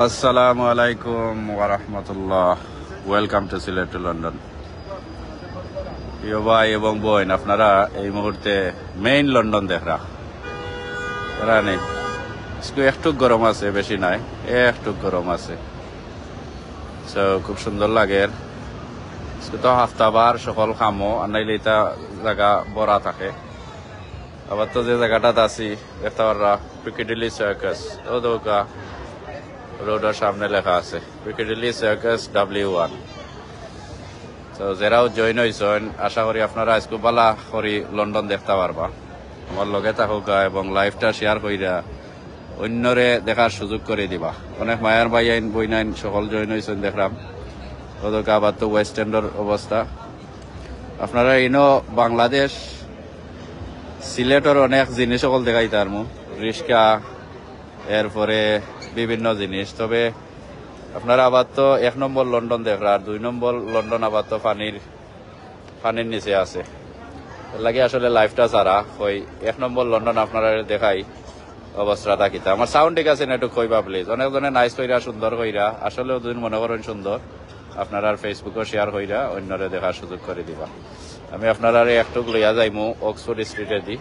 আসসালামু আলাইকুম ওয়া রাহমাতুল্লাহ। Welcome to Sylhet to London. প্রিয় ভাই এবং বোন, আপনারা এই মুহূর্তে মেইন লন্ডন দেখরা রানি একটু গরম আছে, বেশি নাই, একটু গরম আছে। খুব সুন্দর লাগে। তো হাফতাবার সকল খামো আনাইলে এটা জায়গা বড়া থাকে। আবার তো যে জায়গাটাত আছি দেখতে পাররা পিকিডিলি সার্কাস, ও দৌকা রোডের সামনে লেখা আছে পিকিডিলি সার্কাস W1। তো যারাও জয়েন হয়েছেন আশা করি আপনারা আজকে বালা করি লন্ডন দেখতে পারবা। আমার লগে থাকুকা এবং লাইভটা শেয়ার কইরা অন্যরে দেখার সুযোগ করে দিবা। অনেক মায়ার ভাই আইন বইনাইন সকল জয়েন হয়েছেন দেখলাম। ওদেরকে আবার তো ওয়েস্ট এন্ডের অবস্থা। আপনারা ইনো বাংলাদেশ সিলেটের অনেক জিনিস সকল দেখাই তার রিস্কা, এরপরে বিভিন্ন জিনিস। তবে আপনারা আবার তো 1 নম্বর লন্ডন দেখরা, আর 2 নম্বর লন্ডন আবার তো পানির নিচে আছে। লাগে আসলে লাইফটা ছাড়া ওই 1 নম্বর লন্ডন আপনারা দেখাই অবস্থাটা কিতা। আমার সাউন্ড ঠিক আছে না একটু কইবা প্লিজ। অনেকজনে নাইস কইরা সুন্দর কইরা, আসলেও দুই মনে করেন সুন্দর, আপনারা ফেসবুকে শেয়ার কইরা অন্যরে দেখার সুযোগ করে দিবা। আমি আপনারা একটু লইয়া যাইমু অক্সফোর্ড স্ট্রিটে দি,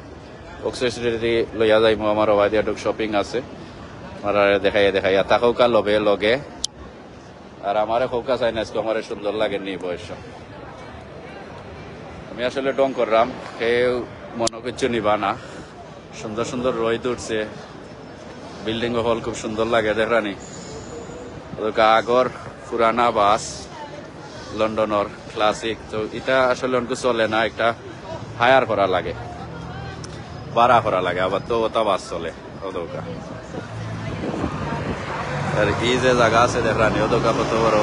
অক্সফোর্ড স্ট্রিটে লইয়া যাইমু। আমার ওয়াইদিয়া টুক শপিং আছে, আপনারা দেখাইয়া তাকৌকা লগে আর আমারে খৌকা চাই না, আমার সুন্দর লাগেনি বয়স। আমি আসলে ডং করলাম, কেউ মনে কিছু নিবা না। সুন্দর সুন্দর রোদ উঠছে, বিল্ডিং হল খুব সুন্দর লাগে দেখানি। আগর পুরানা বাস লন্ডনের ক্লাসিক, তো এটা আসলে অনেক চলে না, একটা হায়ার করা লাগে, ভাড়া করা লাগে। আবার তো ওটা বাস চলে ওদৌকা। আর এই যে জায়গা আছে দেখানি ওদৌকা কত বড়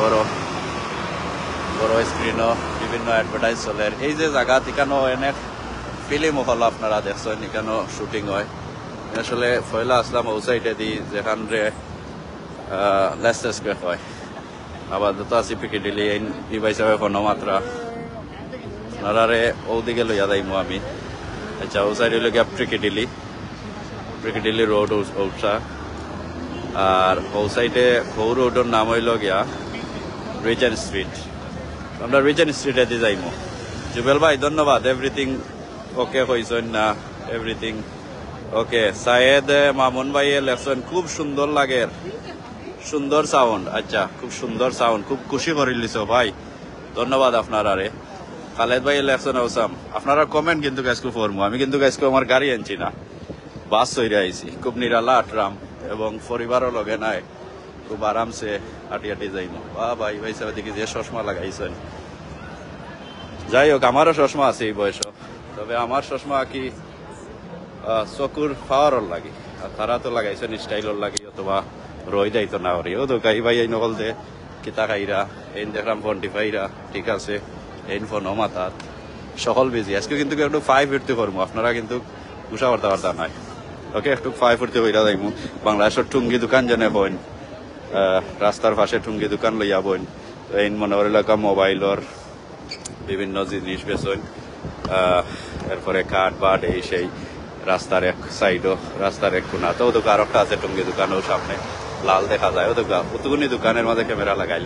বড় স্ক্রিনও বিভিন্ন অ্যাডভার্টাইজ চলে। এই যে জায়গা এখানেও অনেক ফিল্ম হল আপনারা দেখছেন, এখানেও শুটিং হয়। আসলে ফয়লা আসলাম ও সাইডে দি যেখান রে লেস্টার স্কোয়ার হয়। আবার যত আছি পিকিডিলি এই বাইসাবে কোনো মাত্রা আপনারে ওদিকে লইয়া যাইমু আমি। আচ্ছা, ও সাইডে হইল গিয়া পিকিডিলি রোড ওটা, আর ও সাইডে ও রোডের নাম হইল গিয়া রিজেন্ট স্ট্রিট। আমরা রিজেন্ট স্ট্রিটে দিয়ে যাইমু। জুবেল ভাই ধন্যবাদ। এভরিথিং ওকে হয়েছেন না? Everything okay. সায়েদ মামুন ভাই লেখছেন খুব সুন্দর লাগে, সুন্দর সাউন্ড। আচ্ছা, খুব সুন্দর সাউন্ড, খুব খুশি করে লিছ ভাই, ধন্যবাদ আপনারা রে। খালেদ ভাই লেখছেন ওসাম। আপনারা কমেন্ট কিন্তু গাছকে ফরমু। আমি কিন্তু গাছকে আমার গাড়ি আনছি না, বাস চইরে আইছি। খুব নিরালা আটরাম এবং পরিবারও লগে নাই, খুব আরামসে হাঁটি যাইমু। ভাই সাহেব দেখি যে চশমা লাগাইছেন। যাই হোক, আমারও চশমা আছে এই বয়স, তবে আমার চশমা কি চকুর পাওয়ারর লাগে, আর তারা তো লাগাইছেন স্টাইলর লাগে, অথবা রই যাইতো না ওরে। ও তো গাই ভাই এই নকল দে কিতা খাইরা এই দেখলাম ফোনটি পাইরা, ঠিক আছে এই ফোন মাতাত সকল বিজি। আজকে কিন্তু একটু 5 উঠতে করবো, আপনারা কিন্তু গুছা করতে নাই। ওকে, একটু 5 উঠতে কইরা যাইমু। বাংলাদেশের টুঙ্গি দোকান জেনে বইন, রাস্তার পাশে টুঙ্গি দোকান লইয়া বইন। এই মনে করি এলাকা মোবাইলর বিভিন্ন জিনিস বেচইন, এরপরে কাঠ বাট এই সেই রাস্তার এক সাইডও, রাস্তার এক কোনা তো দোকান আর একটা আছে টুঙ্গি দোকানও সামনে লাল দেখা যায়। ও দোকান উতুগুনি দোকানের মাঝে ক্যামেরা লাগাইল,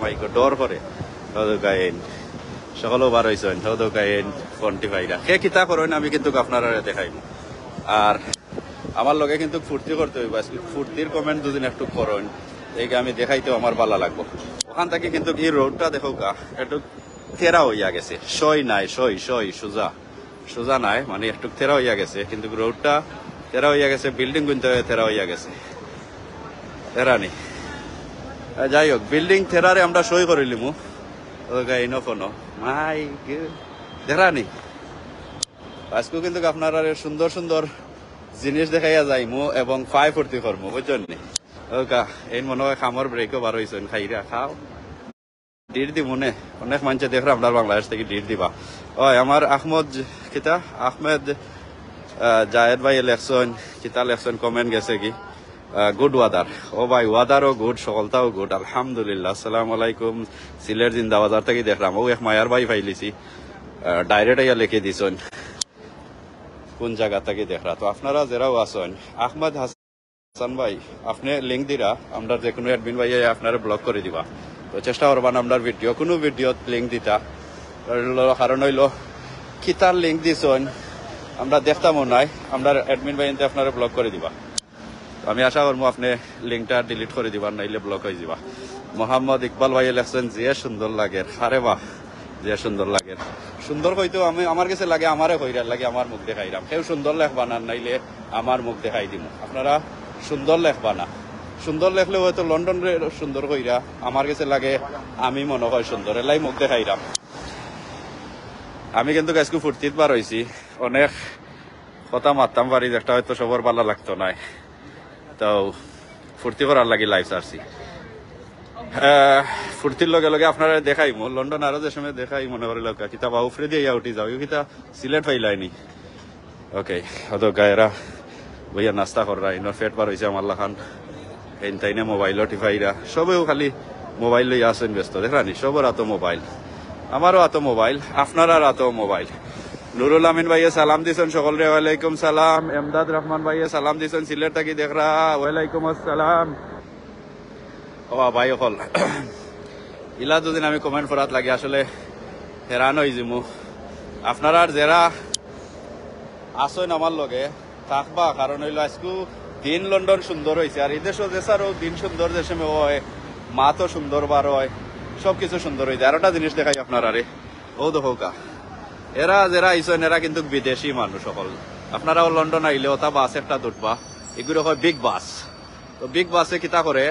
মাইক ডর করে ও দোকান সকলেও বার হয়েছেন। ও দোকান ফোনটি ভাইরা সে কিতা করেন, আমি কিন্তু আপনারা দেখাই। আর আমার লগে কিন্তু ফুর্তি করতে হইব। ফুর্তির কমেন্ট দুদিন একটু করেন, এই আমি দেখাইতেও আমার ভালো লাগবো। ওখান থেকে কিন্তু এই রোডটা দেখো গা একটু তেরা হইয়া গেছে, সই নাই, সই সোজা নাই, মানে একটু তেরা হইয়া গেছে। কিন্তু রোডটা তেরা হইয়া গেছে, বিল্ডিং কিন্তু তেরা হইয়া গেছে, তেরানি। যাই হোক, বিল্ডিং তেরারে আমরা সই করিলিমু ইনফোনো মাই দেখানি। আজকেও কিন্তু আপনারা সুন্দর সুন্দর জিনিস দেখাইয়া যাইমু এবং 5 ফুর্তি করবো, বুঝছেন নি? ওকা এই মনে হয় খামর ব্রেকও বার হয়েছেন, খাইরা খাও ডিট দিব নে। অনেক মানুষে দেখলাম আপনার বাংলাদেশ থেকে ডিট দিবা। ওই আমার আহমেদ জায়েদ ভাই লেখছেন, কিতা লেখছেন কমেন্ট গেছে কি গুড ওয়াদার। ও ভাই ওয়াদারও গুড, সকলটাও গুড, আলহামদুলিল্লাহ। আসসালামু আলাইকুম। সিলেট জিন্দা বাজার থেকে দেখলাম। ও এক মায়ার ভাই ফাইলিছি, ডাইরেক্ট আইয়া লিখে দিছেন কোন জায়গা থেকে দেখরা। তো আপনারা যারাও আছেন, আহমদ হাসান ভাই আপনি লিঙ্ক দিরা আমরা যে কোনো অ্যাডমিন ভাই আপনারা ব্লক করে দিবা তো চেষ্টা করবান আমরা ভিডিও কোনো ভিডিও লিঙ্ক দিতা কারণ হইল কিতার লিঙ্ক দিছেন আমরা দেখতামও নাই আমরা অ্যাডমিন ভাই আপনারা ব্লক করে দিবা আমি আশা করবো আপনি লিঙ্কটা ডিলিট করে দিবা নাইলে ব্লক হয়ে যাবা মোহাম্মদ ইকবাল ভাই লেখছেন যে সুন্দর লাগে আরে বাহ যে সুন্দর লাগে সুন্দর হইতো আমি আমার কাছে লাগে আমারে কইরার লাগে আমার মুখ দেখাইরাম কেউ সুন্দর লেখবা না নাইলে আমার মুখ দেখাই দিব আপনারা সুন্দর লেখবা না সুন্দর লেখলে হয়তো লন্ডন সুন্দর কইরা আমার কাছে লাগে আমি মনে হয় সুন্দর এলাই মুখ দেখাইরাম আমি কিন্তু আজকে ফুর্তিত বার হয়েছি অনেক কথা মারতাম পারি একটা হয়তো সবার ভালো লাগতো নাই তো ফুর্তি করার লাগি লাইভ সারছি ফুর্তির লগে লগে আপনারা দেখাইমু লন্ডন আরো যে সময় দেখাই মনে করি লোক কিতা বা উফরে দিয়ে উঠি যাও কিতা সিলেট ফাইলাইনি ওকে হয়তো গায়েরা বইয়া নাস্তা করা ইনোর ফেট বার হয়েছে আমার লাখান তাইনে মোবাইল টিফাইরা সবেও খালি মোবাইল লইয়া আসেন ব্যস্ত দেখানি সবর এত মোবাইল আমারও এত মোবাইল আপনার এত মোবাইল নুরুল আমিন ভাইয়ে সালাম দিছেন সকলরে ওয়ালাইকুম সালাম এমদাদ রহমান ভাইয়ে সালাম দিছেন সিলেট থাকি দেখরা ওয়ালাইকুম আসসালাম ও ভাই হল ইলা দুদিন আমি কমেন্ট করাত লাগে আসলে হেরান হয়ে যাবো আপনারা যারা আসেন আমার লগে থাকবা কারণ হইলো আজকু দিন লন্ডন সুন্দর হয়েছে আর এই দেশও দেশারও দিন সুন্দর দেশে হয় মা তো সুন্দর বার হয় সবকিছু সুন্দর হয়েছে আর একটা জিনিস দেখাই আপনারা রে ও দোকা এরা যারা আইসেন এরা কিন্তু বিদেশি মানুষ সকল আপনারাও লন্ডন আইলে ওটা বাস একটা দুটবা এগুলো হয় বিগ বাস তো বিগ বাসে কিতা করে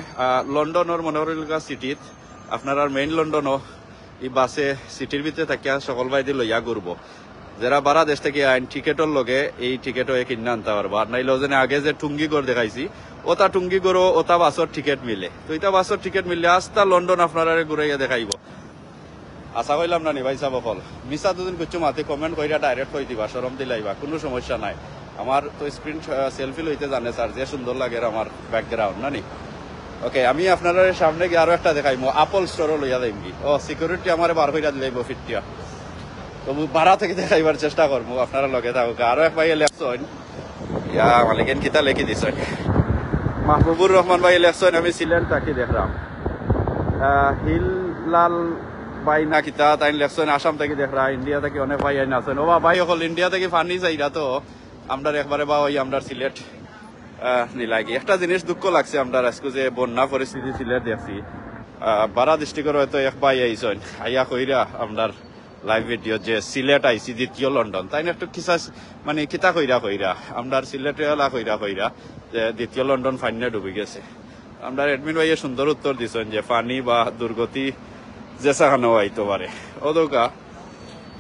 লন্ডনের মনোরঞ্জন সিটিত আপনার মেইন লন্ডনও এই বাসে সিটির ভিতরে থাকিয়া সকল বাইদি লইয়া ঘুরবো যারা বারা দেশ থেকে আইন টিকেটর লগে এই টিকেটও কিনে আনতে পারবো আর নাইলে ওজনে আগে যে টুঙ্গিগড় দেখাইছি ওটা টুঙ্গিগড়ও ওটা বাসর টিকেট মিলে তো এটা বাসর টিকেট মিললে আস্তা লন্ডন আপনারা ঘুরাইয়া দেখাইব আশা করলাম না নি ভাই সাহেব ফল মিসা দুদিন কিছু মাতি কমেন্ট কইরা ডাইরেক্ট কই দিবা শরম দিলাইবা কোনো সমস্যা নাই আমার তো স্ক্রিন সেলফি লইতে জানে স্যার যে সুন্দর লাগে আমার ব্যাকগ্রাউন্ড না নি ওকে আমি আপনার সামনে গিয়ে আরো একটা দেখাইমো আপল স্টোরও লইয়া যাইম কি ও সিকিউরিটি আমার বার কইরা দিলাইব ফিটটিয়া তবু ভাড়া থেকে দেখাইবার চেষ্টা করবো আপনারা লগে থাকুক আরো এক ভাই লেখছেন ইয়া মালিকেন কিতা লেখি দিছেন মাহবুবুর রহমান ভাই লেখছেন আমি সিলেট থাকি দেখলাম হিললাল ভাই না কিতা তাই লেখছেন আসাম থেকে দেখরা ইন্ডিয়া থেকে অনেক ভাই আইন আছেন ও ভাই হল ইন্ডিয়া থেকে ফানি যাইরা তো আমরা একবারে বা ওই আমরা সিলেট নিলাগি একটা জিনিস দুঃখ লাগছে আমরা আজকে যে বন্যা পরিস্থিতি সিলেট দেখছি বারা ডিস্ট্রিক্টের হয়তো এক ভাই আইসেন আইয়া কইরা আমরা লাইভ ভিডিও যে সিলেট আইসি দ্বিতীয় লন্ডন তাই একটু কিসা মানে কিতা কইরা আমরা সিলেটে কইরা যে দ্বিতীয় লন্ডন ফাইনে ডুবে গেছে আমরা এডমিন ভাইয়ে সুন্দর উত্তর দিছেন যে ফানি বা দুর্গতি যেসাখানো আইতে পারে ও দৌকা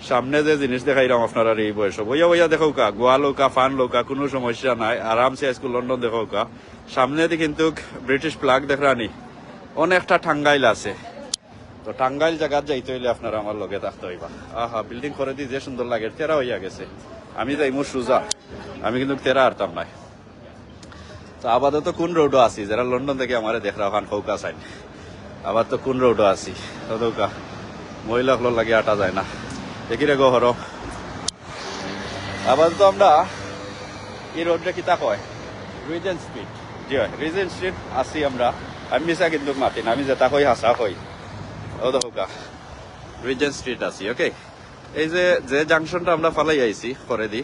সামনে যে জিনিস দেখাইলাম আপনারা এই বয়স বইয়া বইয়া দেখোকা গোয়া লৌকা ফান লৌকা কোনো সমস্যা নাই আরামসে আজকে লন্ডন দেখোকা সামনে দিয়ে কিন্তু ব্রিটিশ ফ্ল্যাগ দেখরানি অনেকটা টাঙ্গাইল আছে তো টাঙ্গাইল জায়গার যাইতে হইলে আপনারা আমার লগে থাকতে হইবা আহা বিল্ডিং করে দিয়ে যে সুন্দর লাগে তেরা হইয়া গেছে আমি যাই মোর সুজা আমি কিন্তু তেরা আরতাম নাই তো আপাতত কোন রোডও আছি যারা লন্ডন থেকে আমার দেখরা ওখান ফৌকা চাই আবার তো কোন রোডও আছি তদৌকা মহিলা লাগে আটা যায় না দেখি রে গহর আবার তো আমরা এই রোডটা কিতা কয় রিজেন্ট স্ট্রিট জি হয় রিজেন্ট স্ট্রিট আছি আমরা আমি মিশা কিন্তু মাতিন আমি যেটা কই হাসা কই ও দৌকা রিজেন্ট স্ট্রিট আছি ওকে এই যে জাংশনটা আমরা ফালাই আইছি করে দি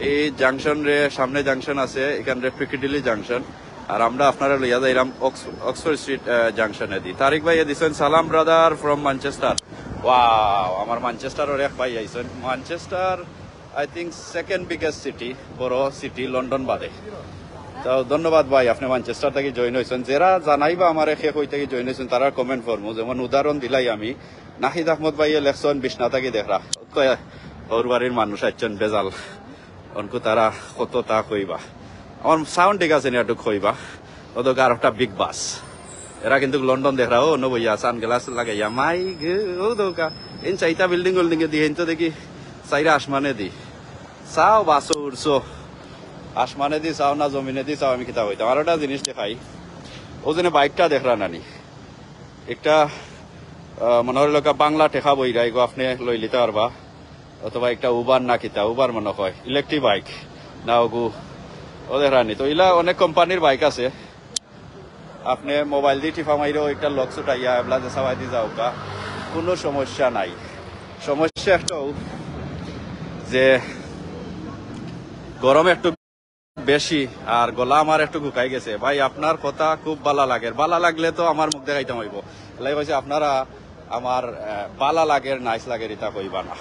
এই জাংশন রে সামনে জাংশন আছে এখানে পিকেডিলি জাংশন আর আমরা আপনারা লইয়া যাইলাম অক্সফোর্ড স্ট্রিট জাংশনে দি তারিক ভাই দিছেন সালাম ব্রাদার ফ্রম ম্যানচেস্টার ওয়াও আমার ম্যানচেস্টারের এক ভাই আইছেন Manchester I think second biggest city বড় সিটি লন্ডন বাদে তো ধন্যবাদ ভাই আপনি ম্যানচেস্টার থেকে জয়েন হয়েছেন যারা জানাইবা আমার শেষ হই থেকে জয়েন হয়েছেন তারা কমেন্ট করবো যেমন উদাহরণ দিলাই আমি নাহিদ আহমদ ভাইয়ে লেখছেন বিছনা থেকে দেখরা ওর বাড়ির মানুষ আইছেন বেজাল অনকু তারা কত তা কইবা আমার সাউন্ড ঠিক আছে একটু কইবা ওদের আর একটা বিগ বাস এরা কিন্তু লন্ডন দেখরা ও নবইয়া সান গ্লাস লাগাইয়া মাই ও দৌকা এন চাইটা বিল্ডিং দিয়ে তো দেখি চাইরা আসমানে দি চাও বাসো উড়ছো আসমানে দি চাও না জমিনে দি চাও আমি কিতা হইতাম আর একটা জিনিস দেখাই ও যেন বাইকটা দেখরা নানি একটা মনে হল বাংলা টেকা বইরা এগো আপনি লই লিতে পারবা অথবা একটা উবার না কিতা উবার মনে হয় ইলেকট্রিক বাইক না ওগু ও দেখানি তো ইলা অনেক কোম্পানির বাইক আছে আপনি মোবাইল দিয়ে টিপা মাইরেও একটা লক ছুটাইয়া এবলা যে সাবাই দিয়ে যাও কা কোনো সমস্যা নাই সমস্যা একটাও যে গরম একটু বেশি আর গলা আমার একটু ঘুকাই গেছে ভাই আপনার কথা খুব ভালো লাগে ভালো লাগলে তো আমার মুখ দেখাইতে হইব লাই কইছে আপনারা আমার ভালো লাগের নাইস লাগের ইতা কইবা না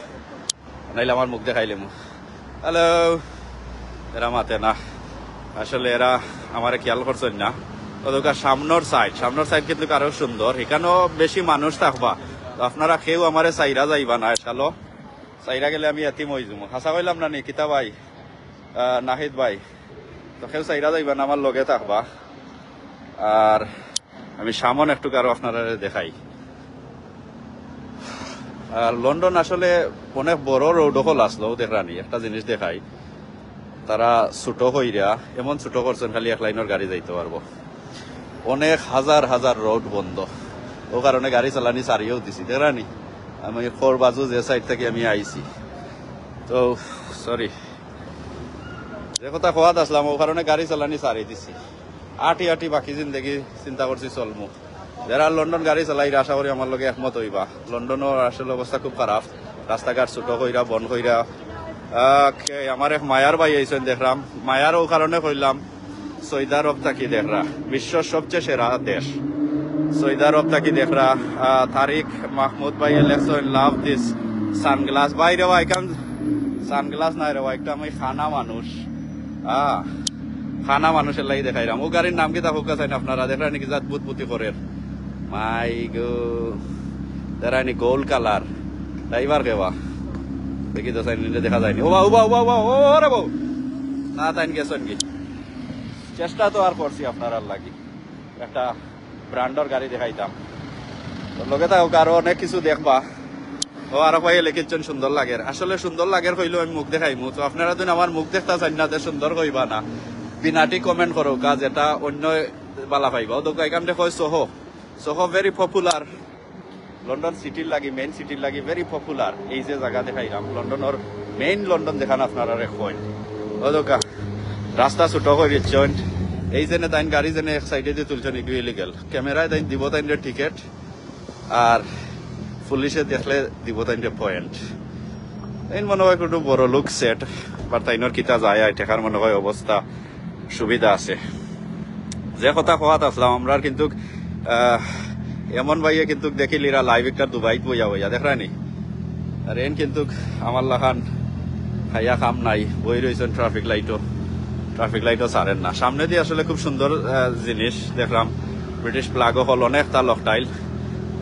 নাইলে আমার মুখ দেখাইলে হ্যালো এরা মাতে না আসলে এরা আমার খেয়াল করছেন না ওদের সামনের সাইড কিন্তু আরো সুন্দর এখানেও বেশি মানুষ থাকবা তো আপনারা কেউ আমার চাইরা যাইবা না চালো চাইরা গেলে আমি এতিম হয়ে যাবো হাসা কইলাম না নি কিতা ভাই নাহিদ ভাই তো কেউ চাইরা যাইবা না আমার লগে থাকবা আর আমি সামন একটু আরো আপনারা দেখাই আর লন্ডন আসলে অনেক বড় রোড হল আসলো দেখানি একটা জিনিস দেখাই তারা ছোট হইরা এমন ছোট করছেন খালি এক লাইনের গাড়ি যাইতে পারবো অনেক হাজার হাজার রোড বন্ধ ও কারণে গাড়ি চালানি সারিয়েও দিছি দেখানি আমি ফোর বাজু যে সাইড থেকে আমি আইছি তো সরি যে কথা খোয়াত আসলাম ও কারণে গাড়ি চালানি সারি দিছি আটি বাকি জিন্দগি চিন্তা করছি চলমু যারা লন্ডন গাড়ি চালাই আশা করি আমার লগে একমত হইবা লন্ডনের আসলে অবস্থা খুব খারাপ রাস্তাঘাট ছোট কইরা বন কইরা আমার এক মায়ার ভাই আইসেন দেখলাম মায়ার ও কারণে কইলাম সৌদি আরব থাকি দেখরা বিশ্বের সবচেয়ে সেরা দেশ সৌদি আরব থাকি দেখরা তারিক মাহমুদ ভাই লেখছেন লাভ দিস সানগ্লাস ভাই রে ভাই কাম সানগ্লাস নাই রে ভাই একটা আমি খানা মানুষ খানা মানুষের লাগি দেখাইলাম ও গাড়ির নাম কি তা হোক চাই না আপনারা দেখরা নাকি জাত বুতবুতি করেন মাই গো দেখানি গোল্ড কালার ড্রাইভার কেবা দেখি তো সাইন দেখা যায়নি ও রে বউ না তাইন গেছেন কি চেষ্টা তো আর করছি আপনার আর লাগি একটা ব্র্যান্ডর গাড়ি দেখাইতাম লগে থাকো আরো অনেক কিছু দেখবা ও আরো ভাই লিখিছেন সুন্দর লাগে আসলে সুন্দর লাগে কইলেও আমি মুখ দেখাইমু তো আপনারা যদি আমার মুখ দেখতে চান না সুন্দর কইবা না বিনাটি কমেন্ট করো কাজ এটা অন্য বালা পাইবা ও দোকান এখান থেকে সোহো ভেরি পপুলার লন্ডন সিটির লাগি মেইন সিটির লাগি ভেরি পপুলার এই যে জায়গা দেখাইলাম লন্ডনের মেইন লন্ডন দেখান আপনারা রেখেন ও দোকা রাস্তা ছোট করে দিচ্ছেন এই জেনে তাইন গাড়ি জেনে এক সাইডে দিয়ে তুলছেন এগুলো ইলিগেল ক্যামেরায় তাইন দিব তাইন টিকেট আর পুলিশে দেখলে দিব তাইন পয়েন্ট তাইন মনে হয় একটু বড় লুক সেট বা তাইনের কিতা যায় ঠেকার মনে হয় অবস্থা সুবিধা আছে যে কথা কোয়াত আসলাম আমরা কিন্তু এমন ভাইয়ে কিন্তু দেখিলিরা লাইভ একটা দুবাইত বইয়া দেখরানি আর এন কিন্তু আমার লাখান খাইয়া কাম নাই বই রয়েছেন ট্রাফিক লাইটও ছাড়েন না সামনে দিয়ে আসলে খুব সুন্দর জিনিস দেখলাম ব্রিটিশ ফ্ল্যাগও হল অনেক তা লকটাইল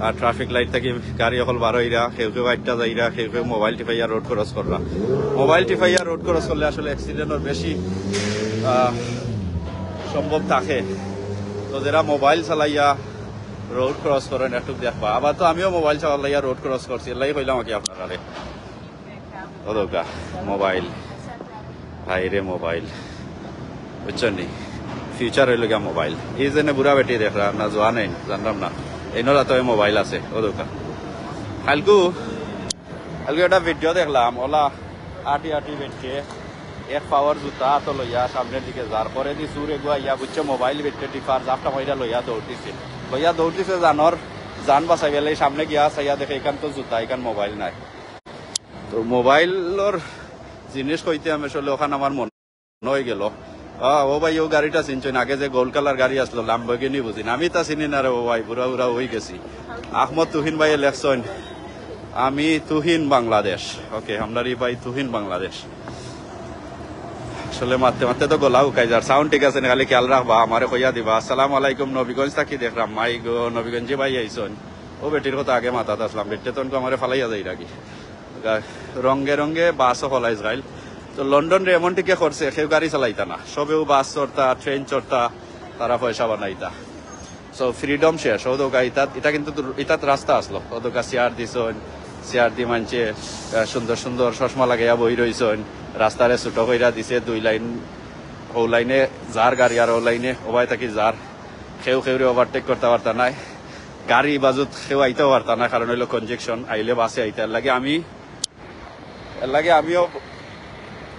আর ট্রাফিক লাইট থেকে গাড়ি হল বারোইরা কেউ আটটা যাইরা কেউ মোবাইল টিপাইয়া রোড ক্রস কররা মোবাইল টিপাইয়া রোড ক্রস করলে আসলে অ্যাক্সিডেন্টের বেশি সম্ভব থাকে তো যারা মোবাইল চালাইয়া রোড ক্রস করেন একটু দেখবা আবার তো আমিও মোবাইল চালাইয়া রোড ক্রস করছি এলাই কইলাম কি আপনারা মোবাইল ভাইরে মোবাইল বুঝছেন নি ফিউচার হইল গিয়া মোবাইল এই জন্য বুড়া বেটি দেখরা না যোৱা নেই জানলাম না এনরা তো মোবাইল আছে ও দোকা কালকু একটা ভিডিও দেখলাম ওলা আটি বেটকে এক পাওয়ার জুতা তো লইয়া সামনের দিকে যার পরে দি সুরে গুয়া ইয়া বুঝছে মোবাইল বেটকে টিফার জাফটা মহিলা লইয়া দৌড়তিছে জানর জান বাঁচাই গেলে সামনে গিয়া চাইয়া দেখে এখান তো জুতা এখান মোবাইল নাই তো মোবাইলের জিনিস কইতে আমি আসলে ওখানে আমার মনে হয়ে গেল ও ভাই ও গাড়িটা চিনছেন আগে যে গোল্ড কালার গাড়ি আসলো লাম্বরগিনি বুঝিন আমি তা চিনি না রে ও ভাই বুড়া হয়ে গেছি আহমদ তুহিন ভাই লেখছেন আমি তুহিন বাংলাদেশ ওকে আমরারি ভাই তুহিন বাংলাদেশ আসলে মারতে তো গলা উকাই যার সাউন্ড ঠিক আছে খালি খেয়াল রাখবা আমারে কইয়া দিবা আসসালামু আলাইকুম নবীগঞ্জ থাকি দেখলাম মাই গো নবীগঞ্জে ভাই আইসন ও বেটির কথা আগে মাথাতে আসলাম বেটে তো আমারে ফালাইয়া যাই রাখি রঙে বাসও ফলাই যাইল তো লন্ডন রে এমন টিকে করছে কেউ গাড়ি চালাইতা না সবেও বাস চড়তা ট্রেন চড়তা তারা পয়সা বানাইতা সো ফ্রিডম শেষ ও দোকা এটা কিন্তু ইতাত রাস্তা আসলো ও দোকা চেয়ার দিছন চেয়ার দি মানছে সুন্দর চশমা লাগাইয়া বই রইছন রাস্তারে ছোট কইরা দিছে 2 লাইন ও লাইনে যার গাড়ি আর ও লাইনে ওবাই থাকি যার কেউরে ওভারটেক করতে পারতা নাই গাড়ি বাজুত কেউ আইতেও পারতা না কারণ হইলো কনজেকশন আইলে বাসে আইতে লাগে আমিও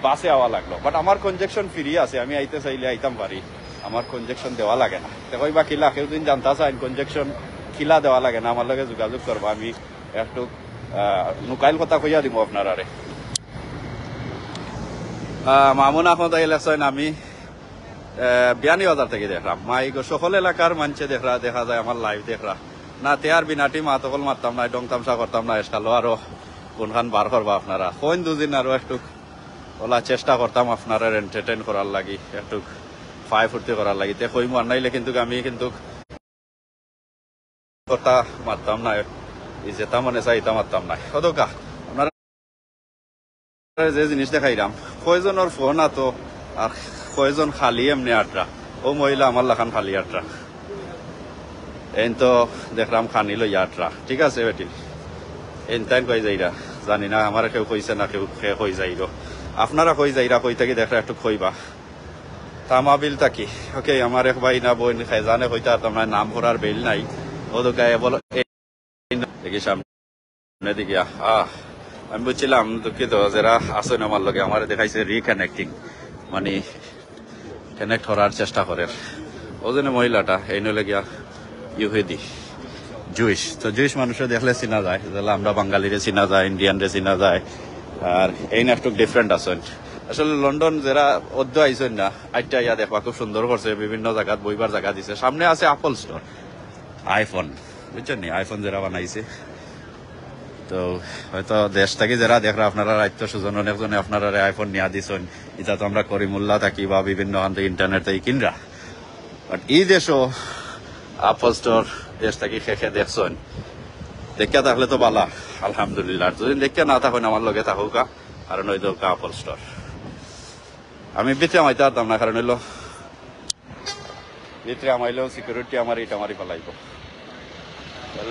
বাসে আওয়া লাগলো, বাট আমার কনজেকশন ফ্রি আছে, আমি আইতে চাইলে আইতাম পারি, আমার কনজেকশন দেওয়া লাগে না। দেখই বা কিলা কেউ দিন জানতা চাইন কনজেকশন কিলা দেওয়া লাগে না, আমার লগে যোগাযোগ করবো, আমি একটু নুকাইল কথা কইয়া দিব আপনারা। মামুন আহমদ ইলেকশন আমি বিয়ানীবাজার থেকে দেখলাম, মাই সকল এলাকার মানুষে দেখা যায় আমার লাইভ দেখরা না, তেয়ার বিনাটি মাতকল মারতাম না, ডং তামসা করতাম না, এসকালো আরো কোনখান বার করবা আপনারা, কোন দুদিন আরো একটু ওলা চেষ্টা করতাম আপনারা এন্টারটেইন করার লাগি, একটু ফাই ফুর্তি করার লাগি, তে কইমু আর নাইলে কিন্তু আমি কিন্তু কথা মারতাম না, যেটা মনে চাই এটা মারতাম না। কতকা আপনারা যে জিনিস দেখাইলাম, কয়জনের ফোন আতো আর কয়জন খালি এমনি আটরা, ও মহিলা আমার লাখান খালি আটরা, এন তো দেখলাম খানি লই আটরা, ঠিক আছে বেটি এন তাই কই যাইরা জানি না, আমার কেউ কইছে না, কেউ কই যাইরো, আপনারা কই যাইরা, কই থাকি দেখরা একটু কইবা তামা বিল তাকি। ওকে, আমার এক ভাই না বোন জানে হইতা তোমার নাম করার বিল নাই, ও তো গায়ে বলো দেখি সামনে দিকে আমি বুঝছিলাম দুঃখিত যারা আসেন আমার লগে, আমার দেখাইছে রিকানেক্টিং, মানে কানেক্ট করার চেষ্টা করে। ও যেন মহিলাটা এই নলে গিয়া ইহুদি জুইশ, তো জুইশ মানুষের দেখলে চিনা যায়, যেগুলো আমরা বাঙালিরে চিনা যায়, ইন্ডিয়ানরে চিনা যায়, আর এই না একটু ডিফারেন্ট আছেন। আসলে লন্ডন যারা অদ্য আইসেন না, আইটা ইয়া দেখবা খুব সুন্দর করছে, বিভিন্ন জায়গাত বইবার জায়গা দিছে, সামনে আছে আপল স্টোর, আইফোন বুঝছেন নি, আইফোন যারা বানাইছে, তো হয়তো দেশ থেকে যারা দেখরা আপনারা রাজ্য সুজন অনেকজনে আপনারা আইফোন নিয়া দিছেন, এটা তো আমরা করিমুল্লা থাকি বা বিভিন্ন ইন্টারনেট থেকে কিনরা, বাট এই দেশও আপল স্টোর দেশ থেকে খেখে দেখছেন, দেখিয়া থাকলে তো বালা আলহামদুলিল্লাহ, যদি দেখিয়া না থাকেন আমার লগে থাকুকা, কারণ ওই দোকা আপল স্টোর আমি ভিতরে আমাইতে পারতাম না, কারণ হইলো ভিতরে আমাইলেও সিকিউরিটি আমার ইট আমারই পালাইব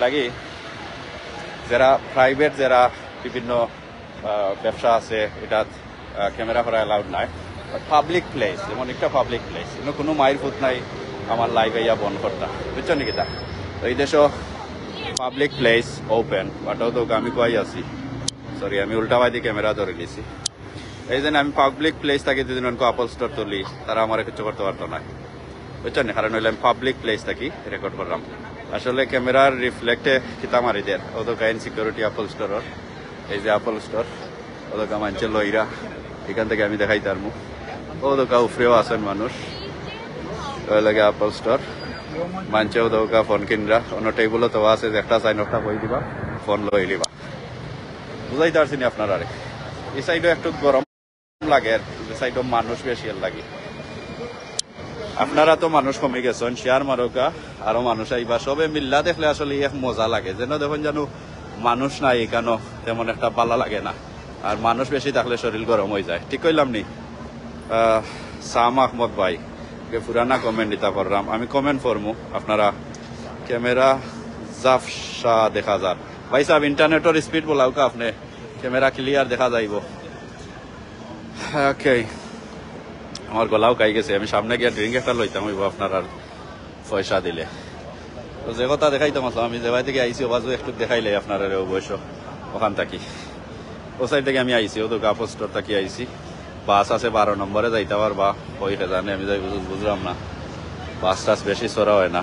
লাগি। যারা প্রাইভেট যারা বিভিন্ন ব্যবসা আছে, এটা ক্যামেরা করা অ্যালাউড নাই, পাবলিক প্লেস যেমন একটা পাবলিক প্লেস, কিন্তু কোনো মায়ের ফুট নাই আমার লাইভ ইয়া বন্ধ করতা, বুঝছো নাকি তা, এই দেশও পাবলিক প্লেস ওপেন, বাট তো আমি কই আছি, সরি আমি উল্টাবাদি ক্যামেরা ধরে নিয়েছি, এই জন্য আমি পাবলিক প্লেস থাকি যদি আপল স্টোর তুলি তারা আমার কিছু করতে পারতো না, বুঝছেন, কারণ হইলে আমি পাবলিক প্লেস থাকি রেকর্ড করলাম। আসলে ক্যামেরার রিফ্লেক্টে কিতা মারি দেয়, ওদের গাইন সিকিউরিটি আপল স্টোরের, এই যে আপল স্টোর ওদের মানছে লইরা, এখান থেকে আমি দেখাই তার মুখ, ওদের উফরেও আছেন মানুষ, ওই লাগে আপল স্টোর মানছে ওদের ফোন কিনরা, অন্য টেবিলও তো আছে, একটা সাইন একটা বই দিবা, ফোন লই লিবা, বুঝাইতে পারছি নি আপনারা। এই সাইডে একটু গরম লাগে, এই সাইডে মানুষ বেশি লাগে, আপনারা তো মানুষ কমে গেছেন, শেয়ার মারোকা আরো মানুষ আইবা, সবে মিল্লা দেখলে আসলে এক মজা লাগে, যেন দেখুন যেন মানুষ নাই এখানে তেমন একটা ভালো লাগে না, আর মানুষ বেশি থাকলে শরীর গরম হয়ে যায়, ঠিক কইলাম নি। সাম আহমদ ভাই পুরানা কমেন্ট দিতে পারলাম, আমি কমেন্ট করবো, আপনারা ক্যামেরা জাফসা দেখা যান ভাই সাহেব, ইন্টারনেটের স্পিড বলাও কা আপনি, ক্যামেরা ক্লিয়ার দেখা যাইব। ওকে, আমার গলাও কাই গেছে, আমি সামনে গিয়ে ড্রিঙ্ক একটা লইতাম হইব আপনার আর পয়সা দিলে, তো যে কথা দেখাইতাম আসলাম, আমি যে ভাই থেকে আইসি ওবাজু একটু দেখাইলে আপনার অবশ্য ওখান থাকি, ও সাইড থেকে আমি আইসি, ও তো কাপড় স্টোর থাকি আইসি, বাস আছে 12 নম্বরে যাইতে পারবা, ওই জানে আমি যাই বুঝলাম না, বাস টাস বেশি চড়া হয় না,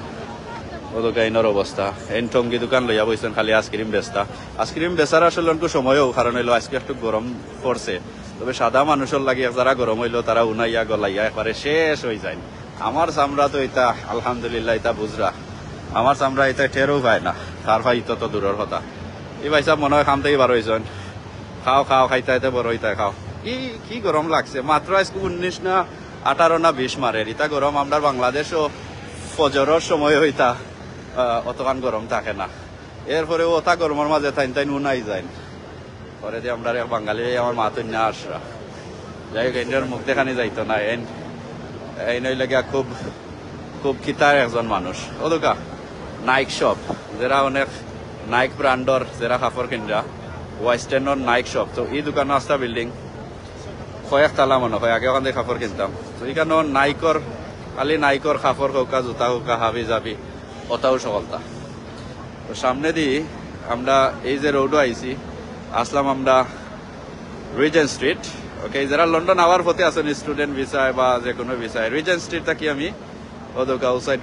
ও তো গাইনের অবস্থা, এন টঙ্গি দোকান লইয়া বইছেন খালি আইসক্রিম বেচতা, আইসক্রিম বেচার আসলে অনেক সময়ও, কারণ হইলো আজকে একটু গরম পড়ছে, তবে সাদা মানুষের লাগে যারা গরম হইলো তারা উনাইয়া গলাইয়া একবারে শেষ হয়ে যায়, আমার চামড়া তো এটা আলহামদুলিল্লাহ এটা বুঝরা, আমার চামড়া এটা টেরও পায় না, তার ভাই তো দূরের কথা, এই ভাই সাহেব মনে হয় খাম থেকে বার হয়েছেন, খাও খাও খাইতে খাইতে বড় হইতে খাও, কি গরম লাগছে, মাত্র আজকে 19 না 18 না 20 মারে, ইতা গরম আমরা বাংলাদেশও ফজরের সময় হইতা অতখান গরম থাকে না, এরপরে ওটা গরমের মাঝে তাই তাই উনাই যায়, পরে দিয়ে আমরা বাঙালি আমার মা তো না আসরা, যাই হোক এর মুখ দেখানি যাইতো না, এই নইলে গিয়া খুব খুব খিতার একজন মানুষ, ওদুকা নাইক শপ যারা অনেক নাইক ব্র্যান্ডর যারা কাপড় কিনরা, ওয়েস্টার্নর নাইক শপ, তো এই দোকান আসতা বিল্ডিং কয়েকতলা মনে হয়, আগে ওখান থেকে কাপড় কিনতাম, তো এখানে নাইকর খালি নাইকর কাপড় হোকা জুতা হোকা হাবি যাবি ওটাও সকলতা, তো সামনে দিয়ে আমরা এই যে রোডও আইছি, আসলাম আমরা রিজেন্ট স্ট্রিট, ওকে যারা লন্ডন আওয়ার পথে আছেন স্টুডেন্ট ভিসায় বা যে কোনো ভিসায় রিজেন্ট স্ট্রিট থাকি আমি ওদোকা আউটসাইড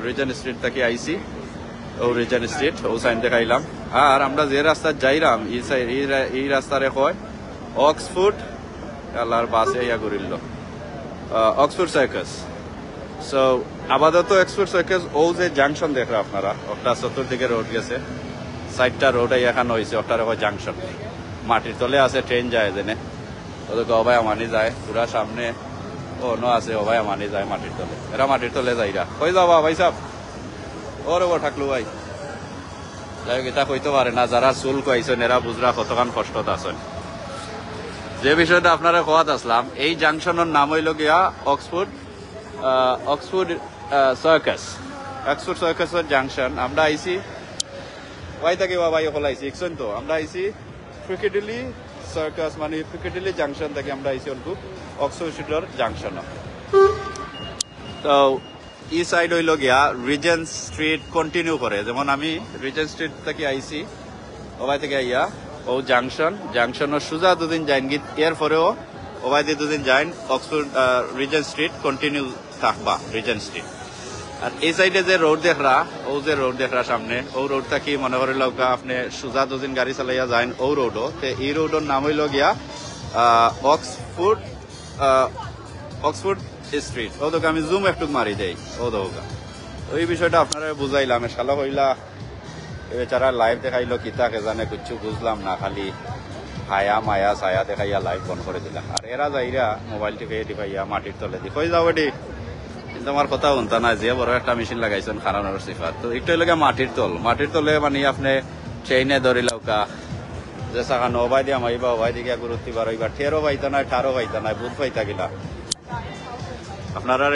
রিজেন্ট স্ট্রিট থাকি আইসি ও রিজেন্ট স্ট্রিট ও সাইন দেখাইলাম আর আমরা যে রাস্তা যাইরাম এই রাস্তারে হয় অক্সফোর্ড আল্লাহর বাসে ইয়া করিল অক্সফোর্ড সার্কাস সো আপাতত অক্সফোর্ড সার্কাস ও যে জাংশন দেখরা আপনারা ওটা চতুর্দিকে রোড গেছে সাইডটা রোড এখানে হয়েছে ওটার হয় জাংশন মাটির তলে আছে ট্রেন যায় জেনে ওদেরকে অবাই আমানি যায় পুরা সামনে ও আছে অবাই আমানি যায় মাটির তলে এরা মাটির তলে যাইরা কই যাবা ভাই সাহেব ওর ওপর থাকলো ভাই যাই হোক এটা কইতে পারে না যারা চুল কইছেন এরা বুঝরা কতখান কষ্টত আছেন যে বিষয়টা আপনারা কোয়াত আসলাম এই জাংশনের নাম হইল গিয়া অক্সফোর্ড সার্কাসের জাংশন আমরা আইসি ওয়াই থাকি বাবা ইয়ে আইসি একশন তো আমরা আইসি পিকাডিলি সার্কাস মানে পিকাডিলি জাংশন থেকে আমরা আইসি অল্প অক্সফোর্ড জাংশন তো ই সাইড হইল গিয়া রিজেন্ট স্ট্রিট কন্টিনিউ করে যেমন আমি রিজেন্ট স্ট্রিট থেকে আইসি ওবাই থেকে আইয়া ও জাংশনের সোজা দুদিন যাইন গিয়ে এরপরেও ওবাই দিয়ে দুদিন যাইন অক্সফোর্ড রিজেন্ট স্ট্রিট কন্টিনিউ থাকবা রিজেন্ট স্ট্রিট আর এই সাইডে যে রোড দেখরা সামনে ও রোড থাকি মনে করিল আপনি সোজা দুদিন গাড়ি চালাইয়া যাইন ও রোডও এই রোডের নাম হইল গিয়া অক্সফোর্ড স্ট্রিট ও তোকে আমি জুম একটু মারি দেই ও দোকা ওই বিষয়টা আপনারা বুঝাইলাম শালা হইলা বেচারা লাইভ দেখাইলো কিতাকে জানে কিছু বুঝলাম না খালি হায়া মায়া ছায়া দেখাইয়া লাইভ বন্ধ করে দিলাম আর এরা যাইরা মোবাইল টিপে টিপাইয়া মাটির তলে দি কই যাও এটি কিন্তু আমার কথা শুনতা না যে বড় একটা মেশিন লাগাইছেন খানানোর সিফার তো একটু লাগে মাটির তলে মানে আপনি ট্রেনে ধরিলাউকা যে সাখানো ওবাই দিয়া মাইবা ওবাই দিকে গুরুত্ব বারইবা ঠেরও পাইতা নাই ঠারও পাইতা নাই বুধ পাইতা গিলা আপনারা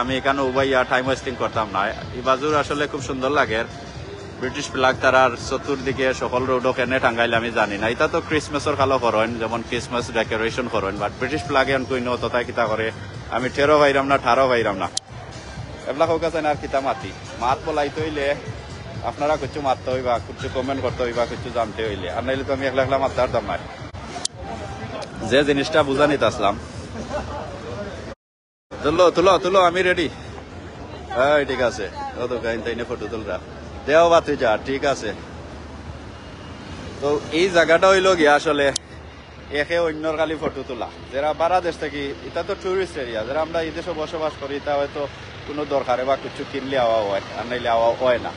আমি এখানে উবাইয়া টাইম ওয়েস্টিং করতাম না এই বাজুর আসলে খুব সুন্দর লাগে ব্রিটিশ ফ্ল্যাগ তারার চতুর্দিকে সকল রোডও কেনে টাঙ্গাইলে আমি জানি না এটা তো ক্রিসমাসের খালো করেন যেমন ক্রিসমাস ডেকোরেশন করেন বাট ব্রিটিশ ফ্ল্যাগে কইন তথায় কিতা করে আমি ঠেরো ভাইরাম না ঠারো ভাইরাম না এগুলা হোক আছে না আর কিতা মাত বলাইতে হইলে আপনারা কিছু মারতে হইবা কিছু কমেন্ট করতে হইবা কিছু জানতে হইলে আর নাইলে তো আমি একলা মারতে পারতাম না যে জিনিসটা বুঝা নিতে আসলাম তুলো আমি রেডি হ্যাঁ ঠিক আছে ও তো তাইনে ফটো তুলরা দেও বা তুই যা ঠিক আছে তো এই জায়গাটা হইল গিয়া আসলে একে অন্যর খালি ফটো তোলা যারা বাংলাদেশ থেকে এটা তো টুরিস্ট এরিয়া যারা আমরা এই দেশে বসবাস করি তা হয়তো কোনো দরকারে বা কিছু কিনলে আওয়া হয় আর নাইলে আওয়া হয় না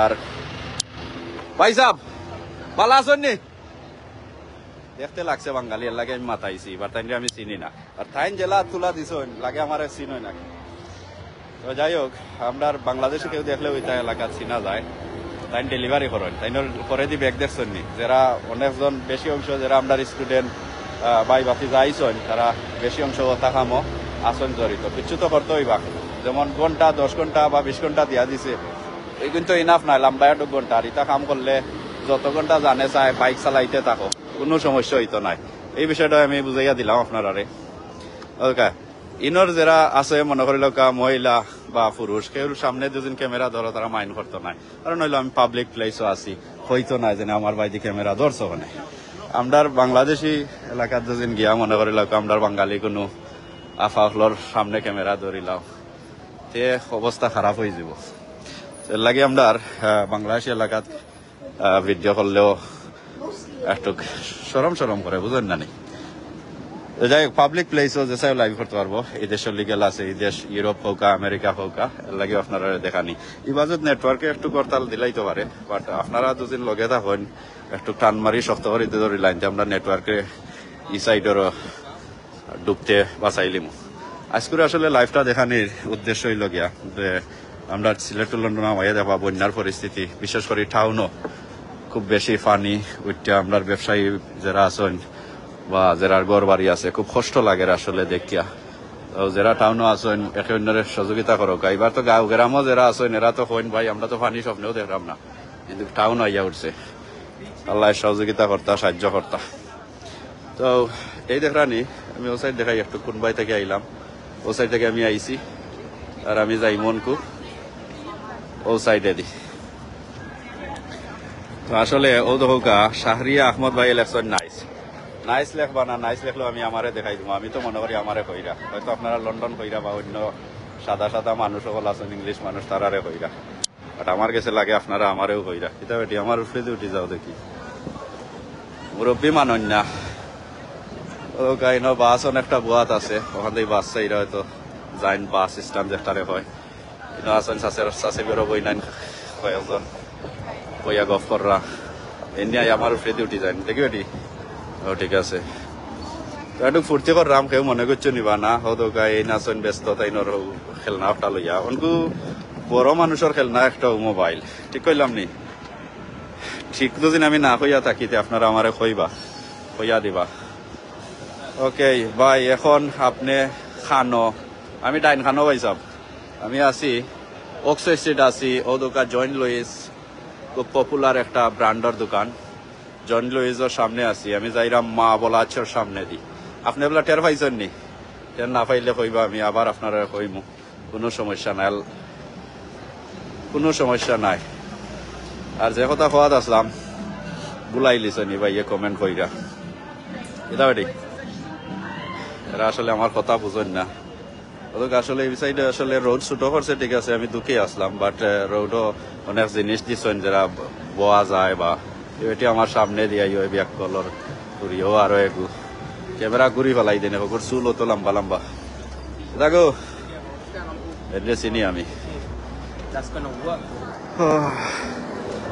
আর ভাই সাহেব ভালো আছেন নি দেখতে লাগছে বাঙালি এর লাগে আমি মাথাইছি বা তাই আমি চিনি না আর তাইন জেলা তুলা দিছ লাগে আমার চিনই না তো যাই হোক আমরা বাংলাদেশে কেউ দেখলে ওইটা এলাকা চিনা যায় তাই ডেলিভারি করেন তাই করে দি ব্যাগ দেখছেন নি যারা অনেকজন বেশি অংশ যারা আমরা স্টুডেন্ট বাই বাতি যাইছেন তারা বেশি অংশ কথা কামও আসন জড়িত কিছু তো করতে হইবা যেমন ঘন্টা 10 ঘন্টা বা 20 ঘন্টা দিয়া দিছে এই কিন্তু ইনাফ নাই লম্বা 2 ঘন্টা আর এটা কাম করলে যত ঘন্টা জানে চায় বাইক চালাইতে থাকো কোনো সমস্যা হইতো নাই এই বিষয়টা আমি বুঝাইয়া দিলাম আপনারা ওকে ইনর যারা আছে মনে করিল মহিলা বা পুরুষ কেউ সামনে দুদিন ক্যামেরা ধরো তারা মাইন্ড করতো নাই কারণ হইলো আমি পাবলিক প্লেসও আছি হইতো না যে আমার বাইদি ক্যামেরা ধরছো মানে আমরা বাংলাদেশি এলাকার দুদিন গিয়া মনে করিল আমরা বাঙালি কোনো আফাফলর সামনে ক্যামেরা ধরিলাম তে অবস্থা খারাপ হয়ে যাব এর লাগে আমরা বাংলাদেশি এলাকাত ভিডিও করলেও একটু সরম করে বুঝেন না নেই যাই হোক পাবলিক প্লেসও যে চাই লাইভ করতে পারবো এই দেশের লিগেল আছে এই দেশ ইউরোপ হোক আমেরিকা হোক এর লাগে আপনারা দেখানি এই বাজত নেটওয়ার্কে একটু করতাল দিলাইতে পারে বাট আপনারা দুদিন লগে থাকেন একটু টান মারি শক্ত করে ধরি লাইনতে আমরা নেটওয়ার্কে ই সাইডেরও ডুবতে বাঁচাইলিম আজকে আসলে লাইভটা দেখানির উদ্দেশ্য হইল গিয়া যে আমরা সিলেট লন্ডন আমায় দেখা বন্যার পরিস্থিতি বিশেষ করে টাউনও খুব বেশি পানি ওইটা আমরা ব্যবসায়ী যারা আছেন বা যারা ঘর বাড়ি আছে খুব কষ্ট লাগে আসলে দেখিয়া যারা টাউনও আছেন একে অন্যের সহযোগিতা করো এবার তো গাঁও গ্রামও যারা আছেন এরা তো হইন ভাই আমরা তো পানি স্বপ্নেও দেখলাম না কিন্তু টাউন আইয়া উঠছে আল্লাহ সহযোগিতা কর্তা সাহায্য কর্তা তো এই দেখরানি আমি ও সাইড দেখাই একটু কোনবাই থেকে আইলাম ও সাইড থেকে আমি আইছি আর আমি যাই মনকু ও সাইডে দি তো আসলে ও দোকা শাহরিয়া আহমদ ভাই ইলেকশন নাইস লেখবা না, নাইস লেখলেও আমি আমারে দেখাই দিব। আমি তো মনে করি আমারে কইরা, হয়তো আপনারা লন্ডন কইরা বা অন্য সাদা সাদা মানুষ সকল আছেন, ইংলিশ মানুষ, তারারে কইরা, বাট আমার কাছে লাগে আপনারা আমারেও কইরা। কিতা বেটি আমার উঠলে উঠি যাও দেখি, মুরব্বী মানন না। ও গাইন বাস অনেকটা বুয়াত আছে, ওখান থেকে বাস চাইরা হয়তো যাইন বাস স্ট্যান্ড যেটারে হয়। ইনো আছেন চাষে বেরো বই নাইন কয়েকজন বইয়া গফ কররা, এমনি আমার উঠলে উঠি যাইন দেখি বেটি। ও ঠিক আছে, তো একটু ফুর্তি করলাম, কেউ মনে করছো নিবা না। হতো গাই নাচন ব্যস্ত তাই নর খেলনা একটা লইয়া, অনকু বড় মানুষের খেলনা একটা মোবাইল, ঠিক কইলাম নি? ঠিক দুদিন আমি না হইয়া থাকিতে আপনারা আমারে কইবা, কইয়া দিবা। ওকে ভাই, এখন আপনি খানো, আমি ডাইন খানো ভাই সাহেব, আমি আছি অক্সফোর্ড স্ট্রিট আছি। ও দোকান জয়েন্ট লুইস, খুব পপুলার একটা ব্র্যান্ডের দোকান। জয়েন্ট লুইসের সামনে আছি আমি, যাইরাম মা বলাচর সামনে দি। আপনি বলা টের পাইছেন নি? টের না পাইলে কইবা, আমি আবার আপনারা কইমু, কোনো সমস্যা নাই, কোনো সমস্যা নাই। আর যে কথা খোয়াদ আসলাম বুলাই লিছনি ভাই, কমেন্ট কইরা এটা বেটি, এরা আসলে আমার কথা বুঝেন না। ওদের আসলে এই সাইডে আসলে রোড ছোট করছে, ঠিক আছে, আমি দুঃখে আসলাম, বাট রোডও অনেক জিনিস দিচ্ছেন যারা বোয়া যায়, বা এটি আমার সামনে দিয়ে ব্যাক কলর ঘুরিও আরো একু ক্যামেরা ঘুরি ফেলাই দেন, ওগুর চুলও তো লম্বা লম্বা। দেখো এড্রেস চিনি আমি,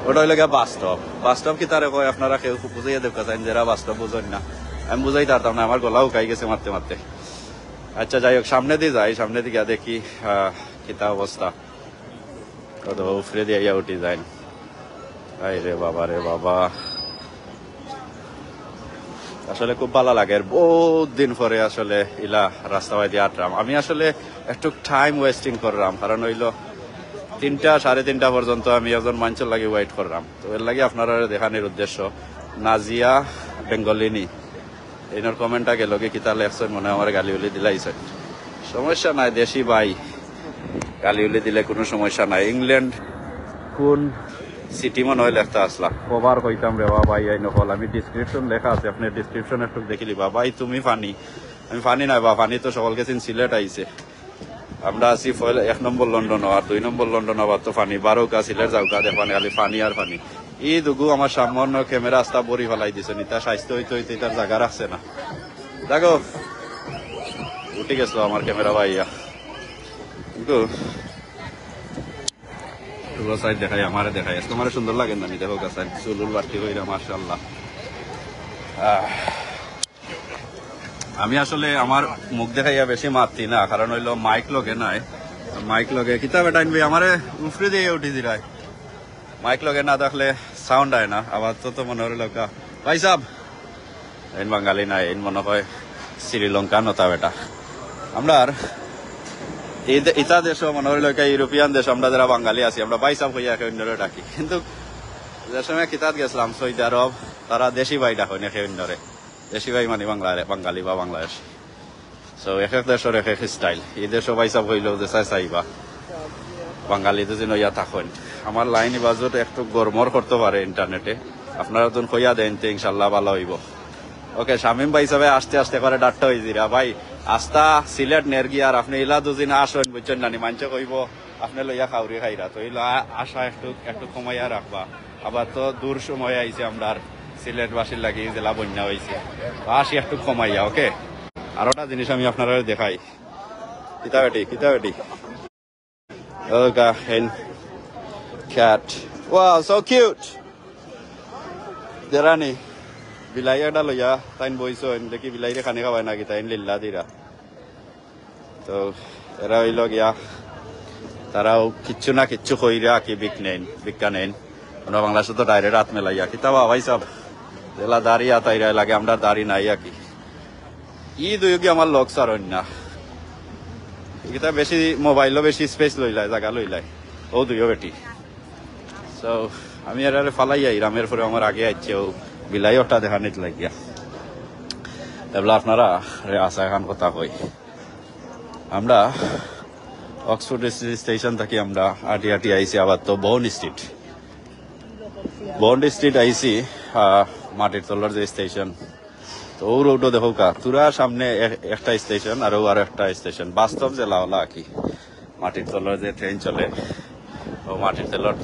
ওটা হইলে গিয়া বাস্তব। বাস্তব কি তারে কয় আপনারা কেউ বুঝাইয়া দেখা চান, যারা বাস্তব বুঝেন না। আমি বুঝাই পারতাম না, আমার গলাও খাই গেছে মারতে মারতে। আচ্ছা যাই হোক, সামনে দিয়ে যাই, সামনে দিকে দেখি কিতা অবস্থা। কত উফরে দিয়ে ইয়া উঠি যাই, রে বাবা রে বাবা, আসলে খুব ভালো লাগে। বহুত দিন পরে আসলে ইলা রাস্তা বাই দিয়ে আটরাম। আমি আসলে একটু টাইম ওয়েস্টিং করলাম, কারণ হইলো 3টা 3:30 পর্যন্ত আমি একজন মানুষের লাগে ওয়েট করলাম। তো এর লাগে আপনারা দেখানোর উদ্দেশ্য, নাজিয়া বেঙ্গলিনী এইনার কমেন্টটা গেল কি কিতা লেখছেন, মনে আমার গালি উলি দিলাইছেন। সমস্যা নাই, দেশি ভাই, গালি উলি দিলে কোনো সমস্যা নাই। ইংল্যান্ড কোন সিটি মনে হয় লেখতে আসলা, কবার কইতাম রে ভাই আই নকল। আমি ডিসক্রিপশন লেখা আছে, আপনি ডিসক্রিপশন একটু দেখিলি বা ভাই, তুমি ফানি, আমি ফানি নাই বা, ফানি তো সকলকে চিন সিলেট আইছে। আমরা আছি 1 নম্বর লন্ডন আর 2 নম্বর লন্ডন, আবার তো ফানি 12কা সিলেট যাওকা দেখবানি, খালি ফানি আর ফানি। ই দুগু আমার সামান্য ক্যামেরা আস্তা বড়ি ফেলাই দিছে, নিতা স্বাস্থ্য হইতে হইতে তার জায়গা রাখছে না। দেখো উঠে গেছিল আমার ক্যামেরা ভাইয়া, কিন্তু সাইড দেখাই, আমারে দেখাই, তোমার সুন্দর লাগে না? দেখো কাছে চুলুল বাড়তি হইরা মাশাআল্লাহ। আমি আসলে আমার মুখ দেখাইয়া বেশি মারতি না, কারণ হইলো মাইক লগে নাই। মাইক লগে কিতাব এটা আনবি, আমারে উফরে দিয়ে উঠি দিলাই। মাইক লগে না দেখলে সাউন্ড আয় না। আবার তো মনে হলো ভাই সাহেব এন বাঙালি নাই, এন মনে হয় শ্রীলঙ্কা নতা বেটা। আমরা ইতা দেশ মনে হইল ইউরোপিয়ান দেশ, আমরা যারা বাঙালি আছি আমরা ভাই সাহেব হইয়া অন্যরে ডাকি, কিন্তু যে সময় কিতাব গেছিলাম সৌদি আরব, তারা দেশি ভাই ডাক না অন্যরে। দেশি ভাই মানে বাঙালি বা বাংলাদেশ। সো এক এক দেশের এক এক স্টাইল। এই দেশও ভাই সাহেব হইলেও যে চাইবা বাঙালি দুদিন ইয়া থাকেন। আমার লাইন বাজুট একটু গরমর করতে পারে ইন্টারনেটে, আপনারা যখন কইয়া দেন তো ইনশাল্লাহ ভালো হইব। ওকে, শামিম ভাই সাহেব আস্তে আস্তে করে ডাক্তার হয়ে দিরা ভাই, আস্তা সিলেট নেরগি, আর আপনি ইলা দুদিন আসেন বুঝছেন নানি, মানুষ কইব আপনি লইয়া খাউরি খাইরা, তো ইলা আশা একটু কমাইয়া রাখবা। আবার তো দূর সময় আইছে, আমরা সিলেটবাসীর লাগি জেলা বন্যা হয়েছে, আসি একটু কমাইয়া। ওকে, আরোটা জিনিস আমি আপনারা দেখাই। কিতাবেটি cat, wow, so cute. Derani bilai ada lo ya, tain boiso দেখি bilai রে খানে খাওয়ায় নাকি, তাইন লিল্লা দিরা। তো এরা হইল গিয়া, তারাও কিচ্ছু না কিচ্ছু কইরা কি বিজ্ঞান নেন। আমরা বাংলাদেশে তো ডাইরেক্ট রাত মেলাইয়া কিতাবা ভাই সব জেলা দাড়ি আতাইরা লাগে, আমরা দাড়ি নাই কি ই দুই কি আমার লোক সার না কিতা বেশি মোবাইলও বেশি স্পেস লইলাই, জায়গা লইলাই, ও দুইও বেটি। সো আমি এর ফালাইয়া রামের পরে আমার আগে আসছে ও বিলাই ওটা দেখা নিতে লাগিয়া। এগুলো আপনারা আসা এখন কথা কই, আমরা অক্সফোর্ড স্টেশন থাকি আমরা আটি আইসি, আবার তো বন্ড স্ট্রিট আইসি, মাটির তলার যে স্টেশন তো ও রোডও দেখো কা তুরা সামনে একটা স্টেশন আর আর একটা স্টেশন বাস্তব জেলা হলা কি মাটির তলার যে ট্রেন চলে ও মাটির তলার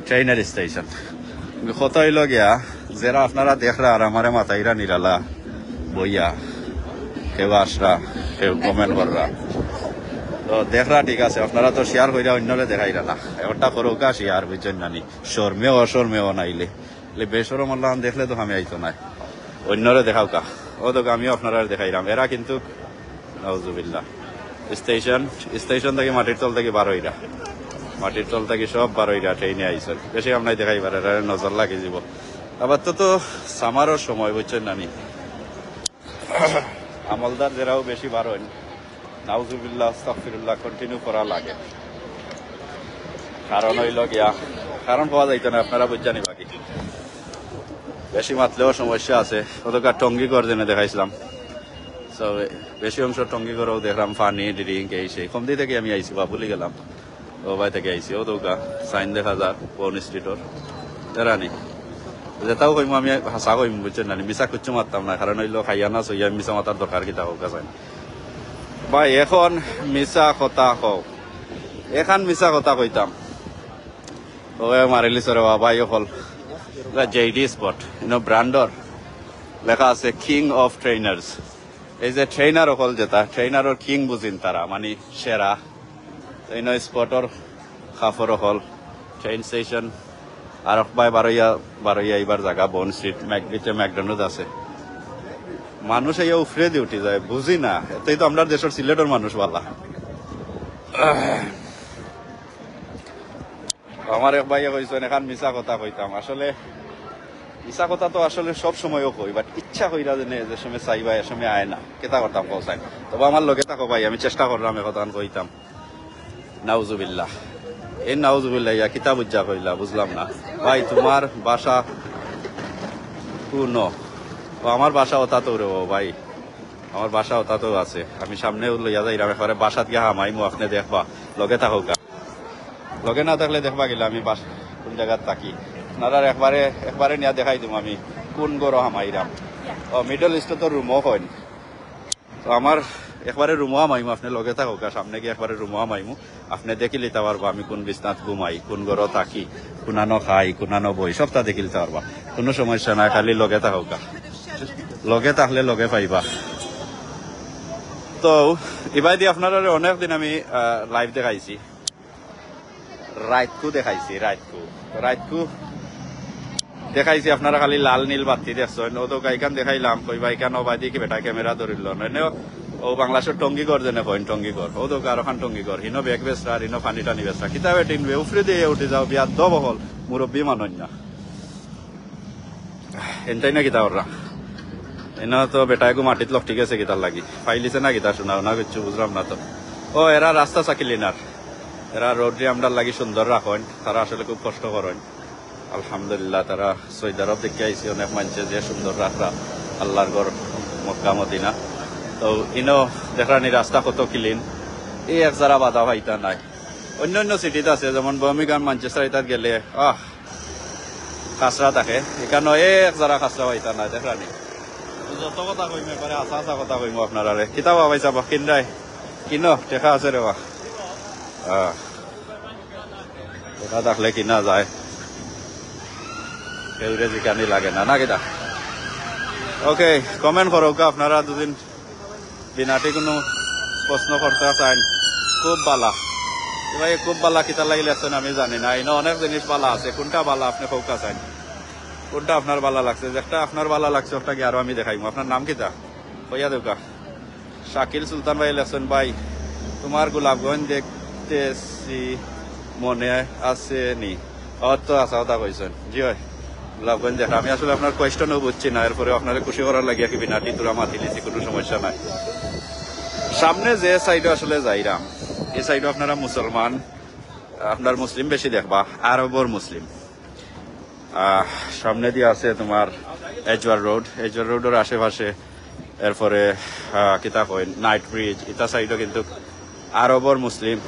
ট্রেনের স্টেশন কত হইল গিয়া যারা আপনারা দেখরা আর আমারে মাথাইরা নিরালা বইয়া কেউ আসরা কেউ কমেন্ট কররা তো দেখরা ঠিক আছে আপনারা তো শেয়ার কইরা অন্যরে দেখাইরা না একটা করোকা শেয়ার বুঝছেন নানি শর্মেও অশর্মেও নাইলে বেসরম আল্লাহ দেখলে তো আমি আইতো না অন্যরে দেখাও কা ও তো আমিও আপনারা দেখাইলাম এরা কিন্তু নাউজুবিল্লাহ স্টেশন থেকে মাটির তল থেকে বারোইরা মাটির তল থেকে সব বারোইরা ট্রেনে আইসেন বেশি আপনার দেখাইবার এরা নজর লাগে যাব আবার তো সামারও সময় বুঝছেন নানি আমলদার যারাও বেশি বারোন নাউজুবিল্লাহ আস্তাগফিরুল্লাহ কন্টিনিউ করা লাগে কারণ হইল গিয়া কারণ পাওয়া যাইতো না আপনারা বুঝজানি বাকি বেশি মাতলেও সমস্যা আছে ওদের টঙ্গিগড় জেনে দেখাইছিলাম তো বেশি অংশ টঙ্গিগড়ও দেখলাম পানি ড্রিঙ্ক এই সেই কমদি থেকে আমি আইসি বা ভুলে গেলাম ও ভাই থেকে আইসি ও দৌকা সাইন দেখা যাক পৌন স্ট্রিটর এরানি যেটাও কইম আমি হাসা কইম বুঝছেন না মিশা কুচ্ছু মারতাম না কারণ হইলো খাইয়া না সইয়া মিশা মাতার দরকার কিতা হোক চাই ভাই এখন মিশা কথা হোক এখন মিশা কথা কইতাম ও মারিলি সরে ভাই হল জেডি স্পট ব্র্যান্ডর লেখা আছে কিং অফ ট্রেনার্স এই যে ট্রেনার হল যেটা ট্রেনারর কিং বুঝিন তারা মানে সেরা এই স্পটর খাফর হল ট্রেন স্টেশন আর ভাই বারোইয়া এইবার জায়গা বন স্ট্রিট ম্যাকডোনাল্ড আছে মানুষ এই উফরে দিয়ে উঠে যায় বুঝি না এতেই তো আমরা দেশের সিলেটের মানুষ বালা আমার এক ভাইয়া কইছেন এখন মিশা কথা কইতাম আসলে মিশা কথা তো আসলে সব সময়ও কই বাট ইচ্ছা কইরা যে সময় চাইবা এ সময় আয় না কেতা করতাম কৌসাই তবে আমার লগে থাকো ভাই আমি চেষ্টা করলাম এ কথা কইতাম নাউজুবিল্লাহ এই নাউজুবিল্লাহ ইয়া কিতাব উজ্জা কইলা বুঝলাম না ভাই তোমার বাসা কোন আমার বাসা ওটা তো রে ভাই আমার বাসা ওটা তো আছে আমি সামনে লইয়া যাইলাম একেবারে বাসাত গিয়া হামাইমু আপনি দেখবা লগে থাকুক লগে না থাকলে দেখবা গেলে আমি কোন জায়গায় থাকি আপনার একবারে নিয়ে দেখাই দিব আমি কোন গড় হামাইরাম ও মিডল ইস্টে তো রুমও হয় তো আমার একবারে রুমও হামাইমু আপনি লগে থাকুক সামনে গিয়ে একবারে রুমও হামাইমু আপনি দেখি লিতে পারবো আমি কোন বিছনাত ঘুমাই কোন গড় থাকি কোনানো খাই কোনানো বই সবটা দেখি লিতে পারবা কোনো সমস্যা নাই খালি লগে থাকুক লগে থাকলে লগে পাইবা তো এবার দিয়ে আপনার অনেকদিন আমি লাইভ দেখাইছি রাইতকু দেখাইছি রাইতকু দেখাইছি আপনারা খালি লাল নীল বাতি দেখছেন ও তো গাইকান দেখাইলাম কইবা এখান অবাই দিয়ে বেটা ক্যামেরা ধরিল নয় ও বাংলাদেশের টঙ্গিগড় যেনে কইন টঙ্গিগড় ও তো কারো খান টঙ্গিগড় হিনো বেগ বেসরা হিনো পানি টানি বেসরা কিতাবে টিনবে উফরে দিয়ে উঠে যাও বিয়ার দব হল মুরব্বী মানন না এনটাই না কিতা ওরা এনে তো বেটাইগু মাটিত লক ঠিক আছে কিতার লাগি ফাইলিছে না কিতা শোনাও না কিছু বুঝলাম না তো ও এরা রাস্তা চাকিলিনার এরা রোডে আমরা লাগি সুন্দর রাখেন তারা আসলে খুব কষ্ট করেন আলহামদুলিল্লাহ তারা সৌদি আরব দেখে আইসি অনেক মানুষের যে সুন্দর রাখরা আল্লাহর ঘর মক্কা মদিনা তো ইনো দেখানি রাস্তা কত ক্লিন এই এক যারা বাধা ভাইতা নাই অন্য সিটিতে আছে যেমন বার্মিংহাম ম্যানচেস্টার ইতাত গেলে খাসরা থাকে এখানে এক যারা খাসরা ভাইতা নাই দেখানি যত কথা কইম এবারে আসা কথা কইম আপনারা কিতাব পাইছা কিনাই কিনো দেখা আছে রে বা দেখা থাকলে কিনা যায় কেউরে জিকানি লাগে না না কিতা ওকে কমেন্ট করো আপনারা দুদিন বিনাটি কোনো প্রশ্ন করতে চান খুব বালা ভাই খুব বালা কিতা লাগিলে আমি জানি না এনে অনেক জিনিস বালা আছে কোনটা বালা আপনি কৌকা চান কোনটা আপনার বালা লাগছে যেটা আপনার বালা লাগছে ওটা কি আরো আমি দেখাইমু আপনার নাম কিতা কইয়া দেউকা শাকিল সুলতান ভাই লেসন ভাই তোমার গোলাপগঞ্জ দেখতেছি মনে আছে নি তো আসা কথা কইছেন জি হয় গোলাপগঞ্জ দেখা আমি আসলে আপনার কোয়েশ্চনও বুঝছি না এরপরে আপনার খুশি করার লাগিয়া কি বিনাটি তোরা মাতি লিছি কোনো সমস্যা নাই সামনে যে সাইডে আসলে যাইরাম এই সাইডে আপনারা মুসলমান আপনার মুসলিম বেশি দেখবা আরবর মুসলিম সামনে দিয়ে আছে তোমার এজওয়ার রোডের আশেপাশে এরপরে কিতা কয় নাইট ব্রিজ ইটা সাইডও কিন্তু আরবর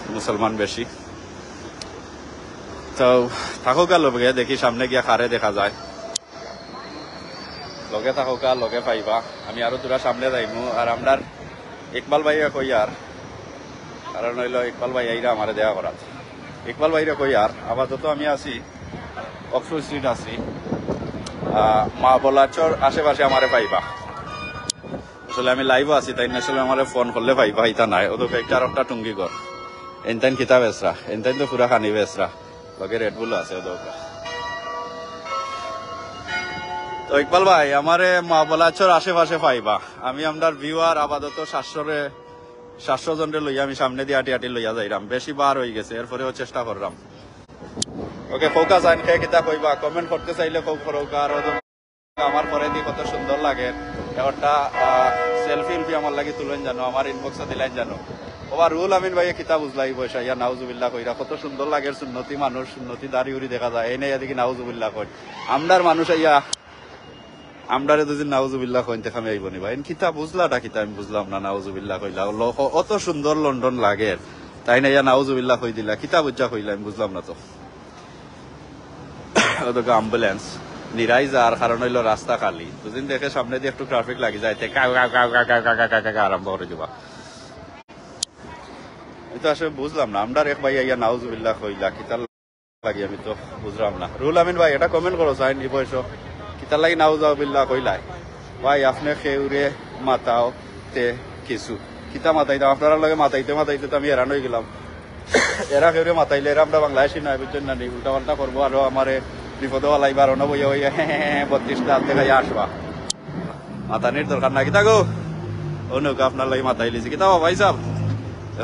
মুসলমান বেশি তো থাকুক গেল দেখি সামনে গিয়া খারে দেখা যায় লগে থাকা লগে পাইবা আমি আরো দূরা সামনে যাইমু আর আমরার ইকবাল ভাইয়া কই আর কারণ হইল ইকবাল ভাই এইরা আমার দেওয়া করাত ইকবাল ভাইরা কই আর আপাতত আমি আছি অক্সফোর্ড স্ট্রিট আছি মা বলাচর আশেপাশে আমারে পাইবা আসলে আমি লাইভও আছি তাই আসলে আমার ফোন করলে পাইবা ইতা নাই ওদের একটা আর একটা টুঙ্গি ঘর এনতাইন কিতাব এসরা এনতাইন তো পুরা খানি বেসরা লগে রেডবুল আছে ওদের তো ইকবাল ভাই আমারে মা বলাচর আশেপাশে পাইবা আমি আমার ভিউয়ার আপাতত 700 জনরে লইয়া আমি সামনে দিয়ে আটি লইয়া যাইরাম বেশি বার হয়ে গেছে এরপরেও চেষ্টা করলাম ওকে ফোকাস আইন খেয়ে কিতা কইবা কমেন্ট করতে চাইলে খুব ফরক আর আমার পরে দিয়ে কত সুন্দর লাগে একটা সেলফি আমার লাগে তুলেন জানো আমার ইনবক্সে দিলেন জানো ওবার রুল আমিন ভাইয়া কিতা বুঝলাই বসা ইয়া নাউজুবিল্লাহ কইরা কত সুন্দর লাগে সুন্নতি মানুষ সুন্নতি দাড়ি উড়ি দেখা যায় এই নাই এদিকে নাউজুবিল্লাহ কই আমরার মানুষ ইয়া আমরারে দুদিন নাউজুবিল্লাহ কইতে খামে আইব নি ভাই কিতা বুঝলাটা কিতা আমি বুঝলাম না নাউজুবিল্লাহ কইলা অত সুন্দর লন্ডন লাগে তাই না ইয়া নাউজুবিল্লাহ কই দিলা কিতা বুঝা কইলা আমি বুঝলাম না তো ওদিকে অ্যাম্বুলেন্স নিরাই যার কারণ হইলো রাস্তা খালি দুদিন দেখে সামনে দিয়ে একটু ট্রাফিক লাগি যাইতে আরম্ভ করে দিবা আমি তো আসলে বুঝলাম না আমরা এক ভাই ইয়া নাউজুবিল্লাহ কইলা কিতা লাগি আমি তো বুঝলাম না রুল আমিন ভাই এটা কমেন্ট করো সাইন নি বয়স কিতা লাগি নাউজুবিল্লাহ কইলাই ভাই আপনি খেউরে মাতাও তে কিছু কিতা মাতাই দাও আপনারা লগে মাতাইতে তো আমি হেরান হয়ে গেলাম এরা খেউরে মাতাইলে এরা আমরা বাংলাদেশি নয় বুঝছেন না উল্টা পাল্টা করবো আরো আমারে বিপদ লাইবার অন বইয়া হইয়া 32টা হাতে খাইয়া আসবা মাতানির দরকার না কিতা গো অনুক আপনার লাগে মাতাই লিছি কিতা ভাই সাহেব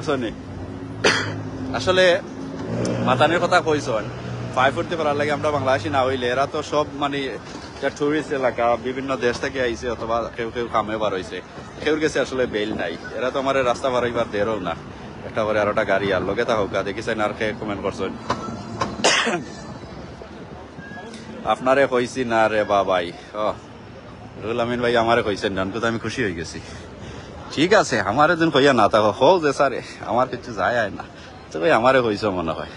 শুনি আসলে মাতানির কথা কইছেন 5 ফুটতে পারার লাগে আমরা বাংলাদেশি না হইলে এরা তো সব মানে টুরিস্ট এলাকা বিভিন্ন দেশ থেকে আইছে অথবা কেউ কামে বার হয়েছে কেউর কাছে আসলে বেল নাই এরা তো আমার রাস্তা বার হইবার দেরও না একটা করে আরোটা গাড়ি আর লগে থাকা দেখিছেন আর কে কমেন্ট করছেন আপনারে কইছি না রে বাবাই রুল আমিন ভাই আমারে কইছেন না তো আমি খুশি হয়ে গেছি ঠিক আছে আমারে দিন কইয়া না থাকো হো যে স্যারে আমার কিছু যায় না তো ভাই আমারে কইছো মনে হয়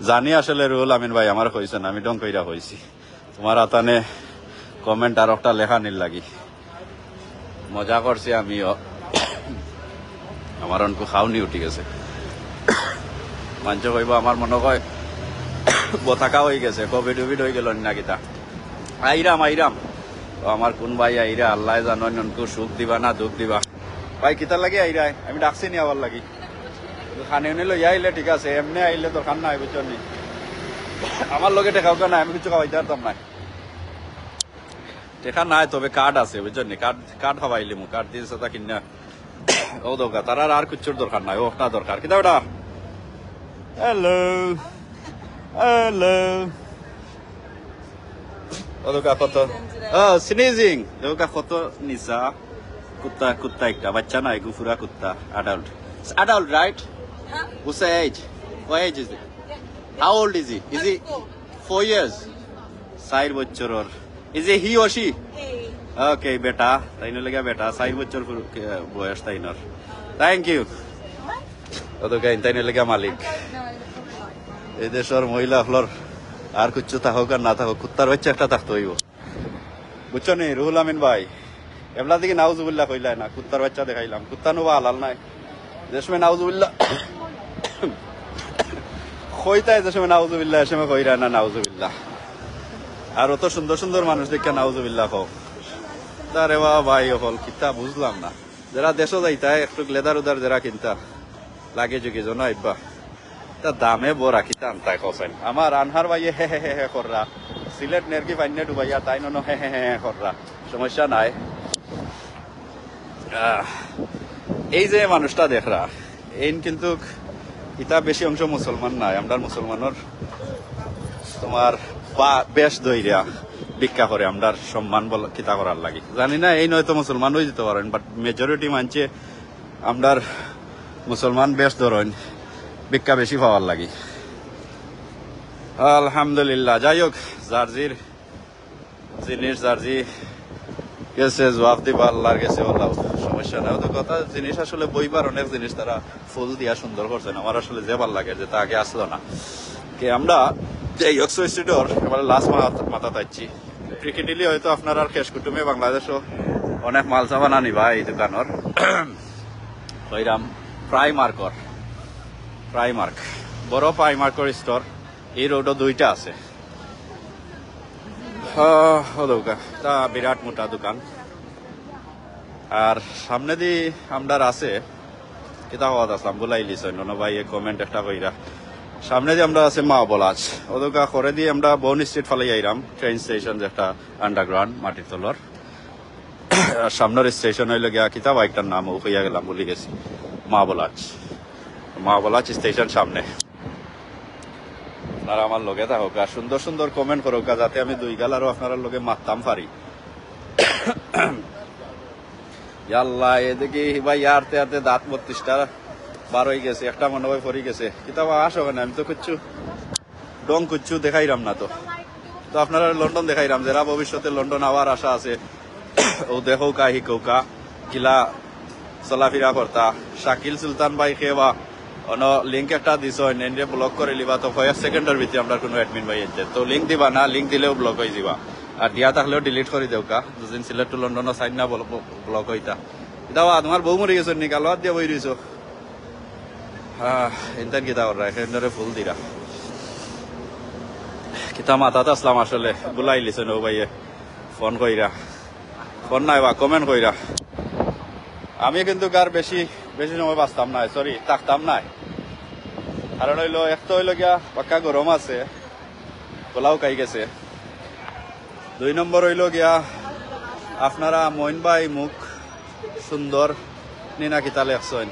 জানি আসলে রুল আমিন ভাই আমার কইছেন আমি ডং কইরা কইছি তোমার আতানে কমেন্ট আর একটা লেখা নিল লাগি মজা করছি আমিও আমার অনকু খাওনি উঠি গেছে মানুষ কইব আমার মনে হয় বথাকা হয়ে গেছে কোভিড হয়ে গেল না কিতা আইরাম আমার কোন ভাই আইরা আল্লাহ জানো অনকু সুখ দিবা না দুঃখ দিবা ভাই কিতা লাগে আইরাই আমি ডাকছি নি আবার লাগি খানে উনি লইয়া আইলে ঠিক আছে এমনি আইলে দরকার নাই বুঝছেন নি আমার লগে টেকাও না আমি কিছু খাওয়াইতে পারতাম না টেকা নাই তবে কার্ড আছে বুঝছেন নি কার্ড খাওয়াইলি মু কার্ড দিয়েছে তা কিনা ও দরকার তার আর কিছুর দরকার নাই ওটা দরকার কিতা ওটা হ্যালো ও দরকার কত স্নিজিং দরকার কত নিসা কুত্তা একটা বাচ্চা নাই গুফুরা কুত্তা adult right what's the age what age is it how old is he 4 years 4 বছরের is it he or she ওকে বেটা তাইনো লাগা বেটা 4 বছর বয়স তাইনর থ্যাংক ইউ ওদকে তাইনো লাগা মালিক এই দেশের মহিলা হলর আর কিছু থাকুক আর না থাকুক কুত্তার বাচ্চা একটা থাকতে হইব বুঝছো নি রুহুল আমিন ভাই এবলা দিকে নাউজুবিল্লাহ কইলাই না কুত্তার বাচ্চা দেখাইলাম কুত্তা নোবা হালাল নাই যেসময় নাউজুবিল্লাহ কইতাই যেসময় নাউজুবিল্লাহ এসময় কইরা না নাউজুবিল্লাহ আর অত সুন্দর সুন্দর মানুষ দেখে নাউজুবিল্লাহ হোক তারে ভাই হল কিতা বুঝলাম না যারা দেশও যাইতা একটু লেদার উদার যারা কিনতা লাগে যুগে জন আইবা তা দামে বড়া কিতা আনতাই কছেন আমার আনহার ভাইয়ে হে কররা সিলেট নেরকি পাইনে ডুবাইয়া তাই নন হে কররা সমস্যা নাই এই যে মানুষটা দেখরা এই কিন্তু ইটা বেশি অংশ মুসলমান নাই আমরা মুসলমানের তোমার বেশ দইরা ভিক্ষা করে আমরা সম্মান কিতা করার লাগে জানি না এই নয়তো মুসলমান হয়ে যেতে পারেন বাট মেজরিটি মানছে আমরা মুসলমান বেশ ধরেন ভিক্ষা বেশি পাওয়ার লাগে আলহামদুলিল্লাহ যাই হোক জার্জির জিনিস জার্জি গেছে জবাব দিবা আল্লাহর গেছে আল্লাহ সমস্যা নাই তো কথা জিনিস আসলে বইবার অনেক জিনিস তারা ফুল দিয়া সুন্দর করছেন আমার আসলে যে ভাল লাগে যে তা আগে আসলো না কে আমরা যে ইয়ক্সো স্ট্রিটর এবার লাস্ট মাথা থাকছি ক্রিকেটিলি হয়তো আপনার আর শেষ কুটুমে বাংলাদেশও অনেক মাল সামান আনিবা এই দোকানের কইরাম প্রাইমার্ক বড় প্রাইমার্কর স্টোর এই রোডও দুইটা আছে তা বিরাট মোটা দোকান আর সামনে দি আমদার আছে কিতা হওয়া আসলাম বলাই লিস ভাই কমেন্ট একটা কইরা সামনে দিয়ে আমরা আছে মা বলাজ ওদোকা করে দিয়ে আমরা বন স্ট্রিট ফালাই আইরাম ট্রেন স্টেশন যেটা আন্ডারগ্রাউন্ড মাটির তলর সামনের স্টেশন হইলে গিয়া কিতা বাইকটার নাম হইয়া গেলাম বলি গেছি মা বলাজ স্টেশন সামনে আপনারা আমার লগে থাকুক আর সুন্দর সুন্দর কমেন্ট করুক যাতে আমি দুই গাল আরো আপনার লগে মারতাম পারি আল্লাহ এদিকে ভাই আরতে আরতে দাঁত 32টা বার হয়ে গেছে একটা মনে হয় পরি গেছে কিতাব আসো কেন আমি তো কুচ্ছু ডং কুচ্ছু দেখাইরাম না তো তো আপনারা লন্ডন দেখাইরাম যারা ভবিষ্যতে লন্ডন আওয়ার আশা আছে ও দেখৌকা হিকৌকা কিলা চলাফেরা করতা শাকিল সুলতান ভাই খেবা অন লিঙ্ক একটা দিছ এনে ব্লক করে লিবা তো কয়েক সেকেন্ডের ভিতরে আমরা কোনো অ্যাডমিন ভাই আছে তো লিঙ্ক দিবা না লিঙ্ক দিলেও ব্লক হয়ে যাবা আর দিয়া থাকলেও ডিলিট করে দেওকা দুদিন সিলেট টু লন্ডনের সাইড না ব্লক হইতা দাওয়া তোমার বউ মরে গেছো নি কালো দিয়ে বই রইছো ইন্টার কিতা করা এখানে ফুল দিরা কিতা মাথাতে আসলাম আসলে বুলাই লিছে নৌ ভাইয়ে ফোন কইরা ফোন নাই বা কমেন্ট কইরা আমি কিন্তু কার বেশি সময় বাঁচতাম নাই সরি থাকতাম নাই কারণ হইলো এক তো হইলো গিয়া পাক্কা গরম আছে গোলাও খাই গেছে 2 নম্বর হইলো গিয়া আপনারা মইন ভাই মুখ সুন্দর নিনা কিতা লেখছেন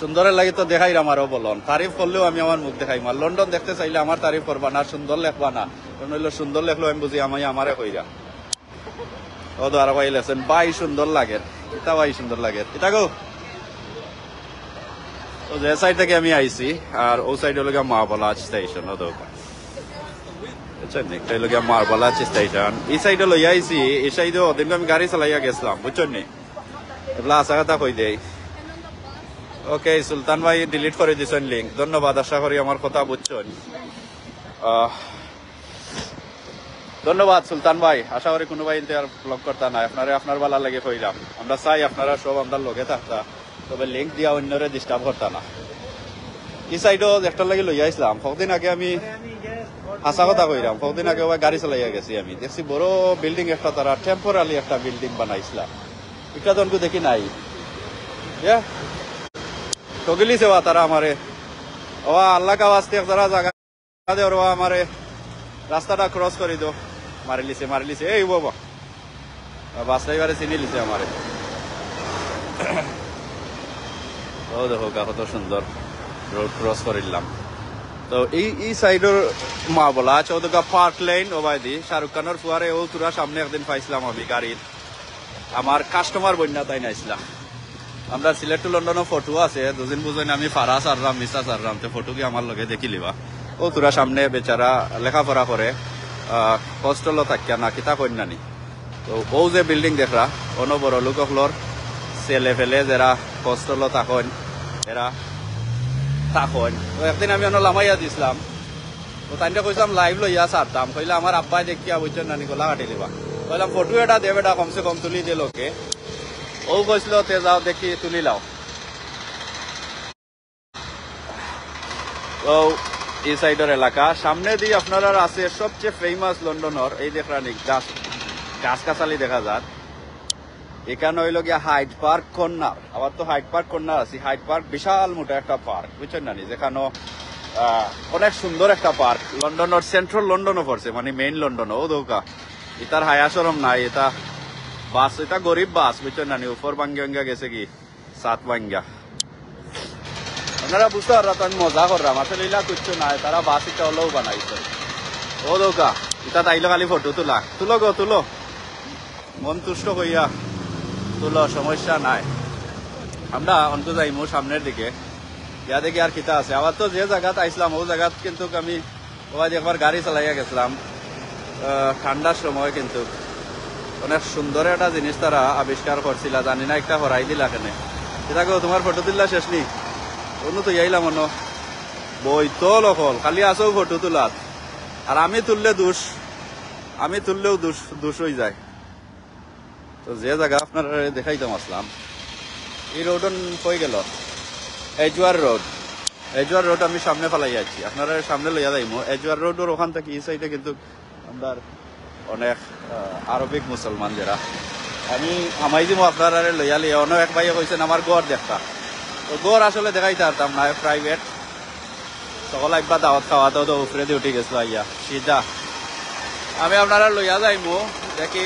সুন্দরের লাগে তো দেখাইরাম আরো বলন তারিফ করলেও আমি আমার মুখ দেখাইম আর লন্ডন দেখতে চাইলে আমার তারিফ করবা না সুন্দর লেখবা না কারণ হইলো সুন্দর লেখলো আমি বুঝি আমি আমারে কইরা ও তো আর ভাই লেখছেন ভাই সুন্দর লাগে কিতা ভাই সুন্দর লাগে এটা গো তো যে সাইড থেকে আমি আইছি আর ও সাইড হলো গিয়া মারবলাজ স্টেশন ও দোকান বুঝছেন একটা হলো গিয়া মারবলাজ স্টেশন এই সাইডে লইয়া আইছি এই সাইডে ওদিন আমি গাড়ি চালাইয়া গেছিলাম বুঝছেন নি এগুলা আশা কথা কই দেই ওকে সুলতান ভাই ডিলিট করে দিছেন লিঙ্ক ধন্যবাদ আশা করি আমার কথা বুঝছেন ধন্যবাদ সুলতান ভাই আশা করি কোনো ভাই আর ব্লক করতা না আপনার ভালো লাগে কইলাম আমরা চাই আপনারা সব আমরা লগে থাকতা তবে লিঙ্ক দিয়া অন্যরে ডিস্টার্ব করতা না এই সাইডও একটা লাগে লইয়া আসলাম কতদিন আগে আমি হাসা কথা কইলাম কতদিন আগে গাড়ি চালাইয়া গেছি আমি দেখছি বড় বিল্ডিং একটা তারা টেম্পোরারি একটা বিল্ডিং বানাইছিলাম এটা তো দেখি নাই ঠগিলি সেবা তারা আমারে ও আল্লাহ কা ওয়াস্তে তারা জায়গা দে ওর আমারে রাস্তাটা ক্রস করে দো মারিলিছে এই বাবা বাস ড্রাইভারে চিনি লিছে আমারে ও দেখো কত সুন্দর রোড ক্রস করিলাম তো এই সাইডের মা বলা চৌদকা পার্ক লাইন ও বাইদি শাহরুখ খানের ফুয়ারে ও তোরা সামনে একদিন পাইছিলাম আমি গাড়ির আমার কাস্টমার বন্যা তাই নাইছিলাম আমরা সিলেট টু লন্ডনের ফটো আছে দুদিন বুঝেন আমি ফারা সাররাম মিসা সাররাম তো ফটো কি আমার লগে দেখি লিবা ও তোরা সামনে বেচারা লেখাপড়া করে হোস্টেল থাকিয়া না কিতা কন্যানি তো ও যে বিল্ডিং দেখরা অন বড় লোকগুলোর ছেলে ফেলে যারা হোস্টেল থাকেন এরা থাকেন তো একদিন আমি অন লামাইয়া দিছিলাম তো তাই কইলাম লাইভ লইয়া সারতাম কইলে আমার আব্বাই দেখিয়া বুঝছেন নানি গোলা কাটি দিবা কইলাম ফটো এটা দেবে এটা কমসে কম তুলি দিয়ে লোকে ও কইছিল তে যাও দেখি তুলি লাও তো এই সাইডের এলাকা সামনে দিয়ে আপনারা আছে সবচেয়ে ফেমাস লন্ডনের এই দেখরানি গাছ গাছালি দেখা যায় এখানে হইল গিয়া হাইড পার্ক কর্নার আবার তো হাইড পার্ক কর্নার আছে হাইড পার্ক বিশাল মোটা একটা পার্ক বুঝছেন না যেখানে অনেক সুন্দর একটা পার্ক লন্ডনের সেন্ট্রাল লন্ডনও পড়ছে মানে মেইন লন্ডন ও দৌকা এটার হায়াসরম নাই এটা বাস এটা গরিব বাস বুঝছেন না উপর বাঙ্গা গেছে কি 7 বাঙ্গা আপনারা বুঝতে পাররা তো আমি মজা করলাম আসলে এলা কিচ্ছু নাই তারা বাস এটা হলেও বানাইছে ও দৌকা এটা তাইলো খালি ফটো তুলো গো তুলো মন তুষ্ট হইয়া তুলো সমস্যা নাই আমরা অন্ত যাইমু সামনের দিকে ইয়া দেখি আর কিতা আছে আবার তো যে জায়গাতে আইসলাম ও জায়গাত কিন্তু আমি একবার গাড়ি চালাইয়া গেছিলাম ঠান্ডার সময় কিন্তু অনেক সুন্দর একটা জিনিস তারা আবিষ্কার করছিল জানি না একটা হরাই দিলা কেন এটা তোমার ফটো তুললা শেষ নি অন্য তো ইয়াইলাম অন্য বই তো লকল খালি আসো ফটো তোলাত আর আমি তুললে দোষ আমি তুললেও দুষ হয়ে যায়। তো যে জায়গা আপনারা দেখাইতাম আসলাম, এই রোড হয়ে গেল এজওয়ার রোড। এজওয়ার রোড আমি সামনে ফেলাই আছি, আপনারা সামনে লইয়া যাইমো। এজওয়ার রোডের ওখান থেকে এই সাইডে কিন্তু আমার অনেক আরবিক মুসলমান যারা, আমি আমাই দিব আপনারা লইয়া লিয়া। অন্য এক ভাইয়ে কইছেন আমার গড় দেখতা, তো গড় আসলে দেখাইতে পারতাম না, প্রাইভেট। সকল একবার দাওয়াত খাওয়া দাওয়া তো উপরে দিয়ে উঠে গেছিল আইয়া সিধা। আমি আপনারা লইয়া যাইমো, দেখি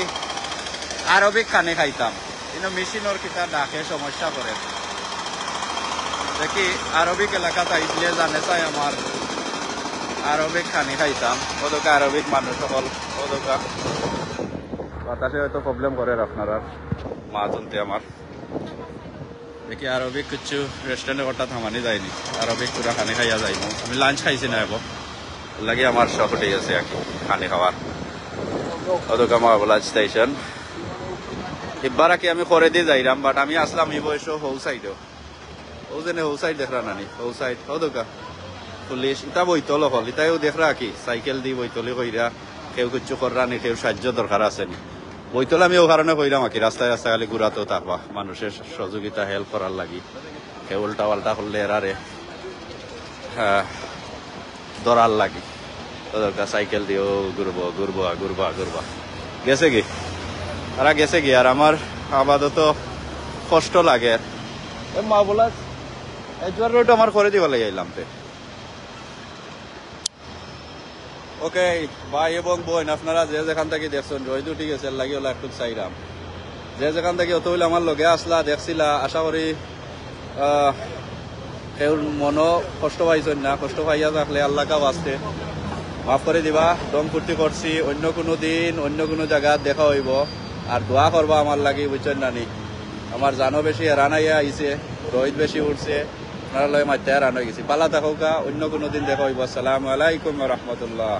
আরবিক খানে খাইতাম, কিন্তু মেশিনের কিতা ডাকে সমস্যা করে। দেখি আরবিক এলাকা চাইলে জানে চাই আমার আরবিক খানি খাইতাম। ওদকা আরবিক মানুষ সকল ওদকা বাতাসে হয়তো প্রবলেম করে আপনারা মা চলতে আমার। দেখি আরবিক কিছু রেস্টুরেন্টে হঠাৎ থামানি যায়নি, আরবিক পুরা খানি খাইয়া যাইনি। আমি লাঞ্চ খাইছি না এবার, লাগে আমার শখ উঠে গেছে আর কি খানি খাওয়ার। ওদকা মহাবলা স্টেশন এবার কি আমি করে দিয়ে যাইলাম, বাট আমি আসলাম এই বয়স হৌ সাইডও, ও যেনে হৌ সাইড দেখরা নানি, হৌ সাইড ওদকা পুলিশ ইটা বইতল হল, ইটাও দেখরা কি সাইকেল দি বইতলি কইরা কেউ কিছু কররা নি, কেউ সাহায্য দরকার আছে নি। বইতল আমি ও কারণে কইরাম আর কি, রাস্তায় রাস্তায় খালি ঘুরাতেও থাকবা, মানুষের সহযোগিতা হেল্প করার লাগি। কেউ উল্টা পাল্টা করলে এরারে ধরার লাগি, ওদকা সাইকেল দিয়েও ঘুরবো ঘুরবো ঘুরবা ঘুরবা। গেছে কি তারা গেছে কি, আর আমার আপাতত কষ্ট লাগে। মা বলা এজওয়ার রোড আমার করে দিবা লাগে আইলাম তে। ওকে ভাই এবং বোন, আপনারা যে যেখান থেকে দেখছেন রোদ উঠি গেছে লাগি হলো একটু চাইলাম, যে যেখান থেকে অত হইলে আমার লগে আসলা দেখছিলা, আশা করি কেউ মনও কষ্ট পাইছেন না। কষ্ট পাইয়া থাকলে আল্লাহ কা বাঁচতে মাফ করে দিবা। দম ফুর্তি করছি, অন্য কোনো দিন অন্য কোনো জায়গা দেখা হইব। আর দোয়া করবা আমার লাগি, বুঝছেন নানি। আমার জানো বেশি হেরান আইয়া আইছে, রোদ বেশি উঠছে, আপনারা লয় মাত্রা হেরান হয়ে গেছি। পালা থাকুকা, অন্য কোনো দিন দেখা হইব। আসসালামু আলাইকুম রহমতুল্লাহ।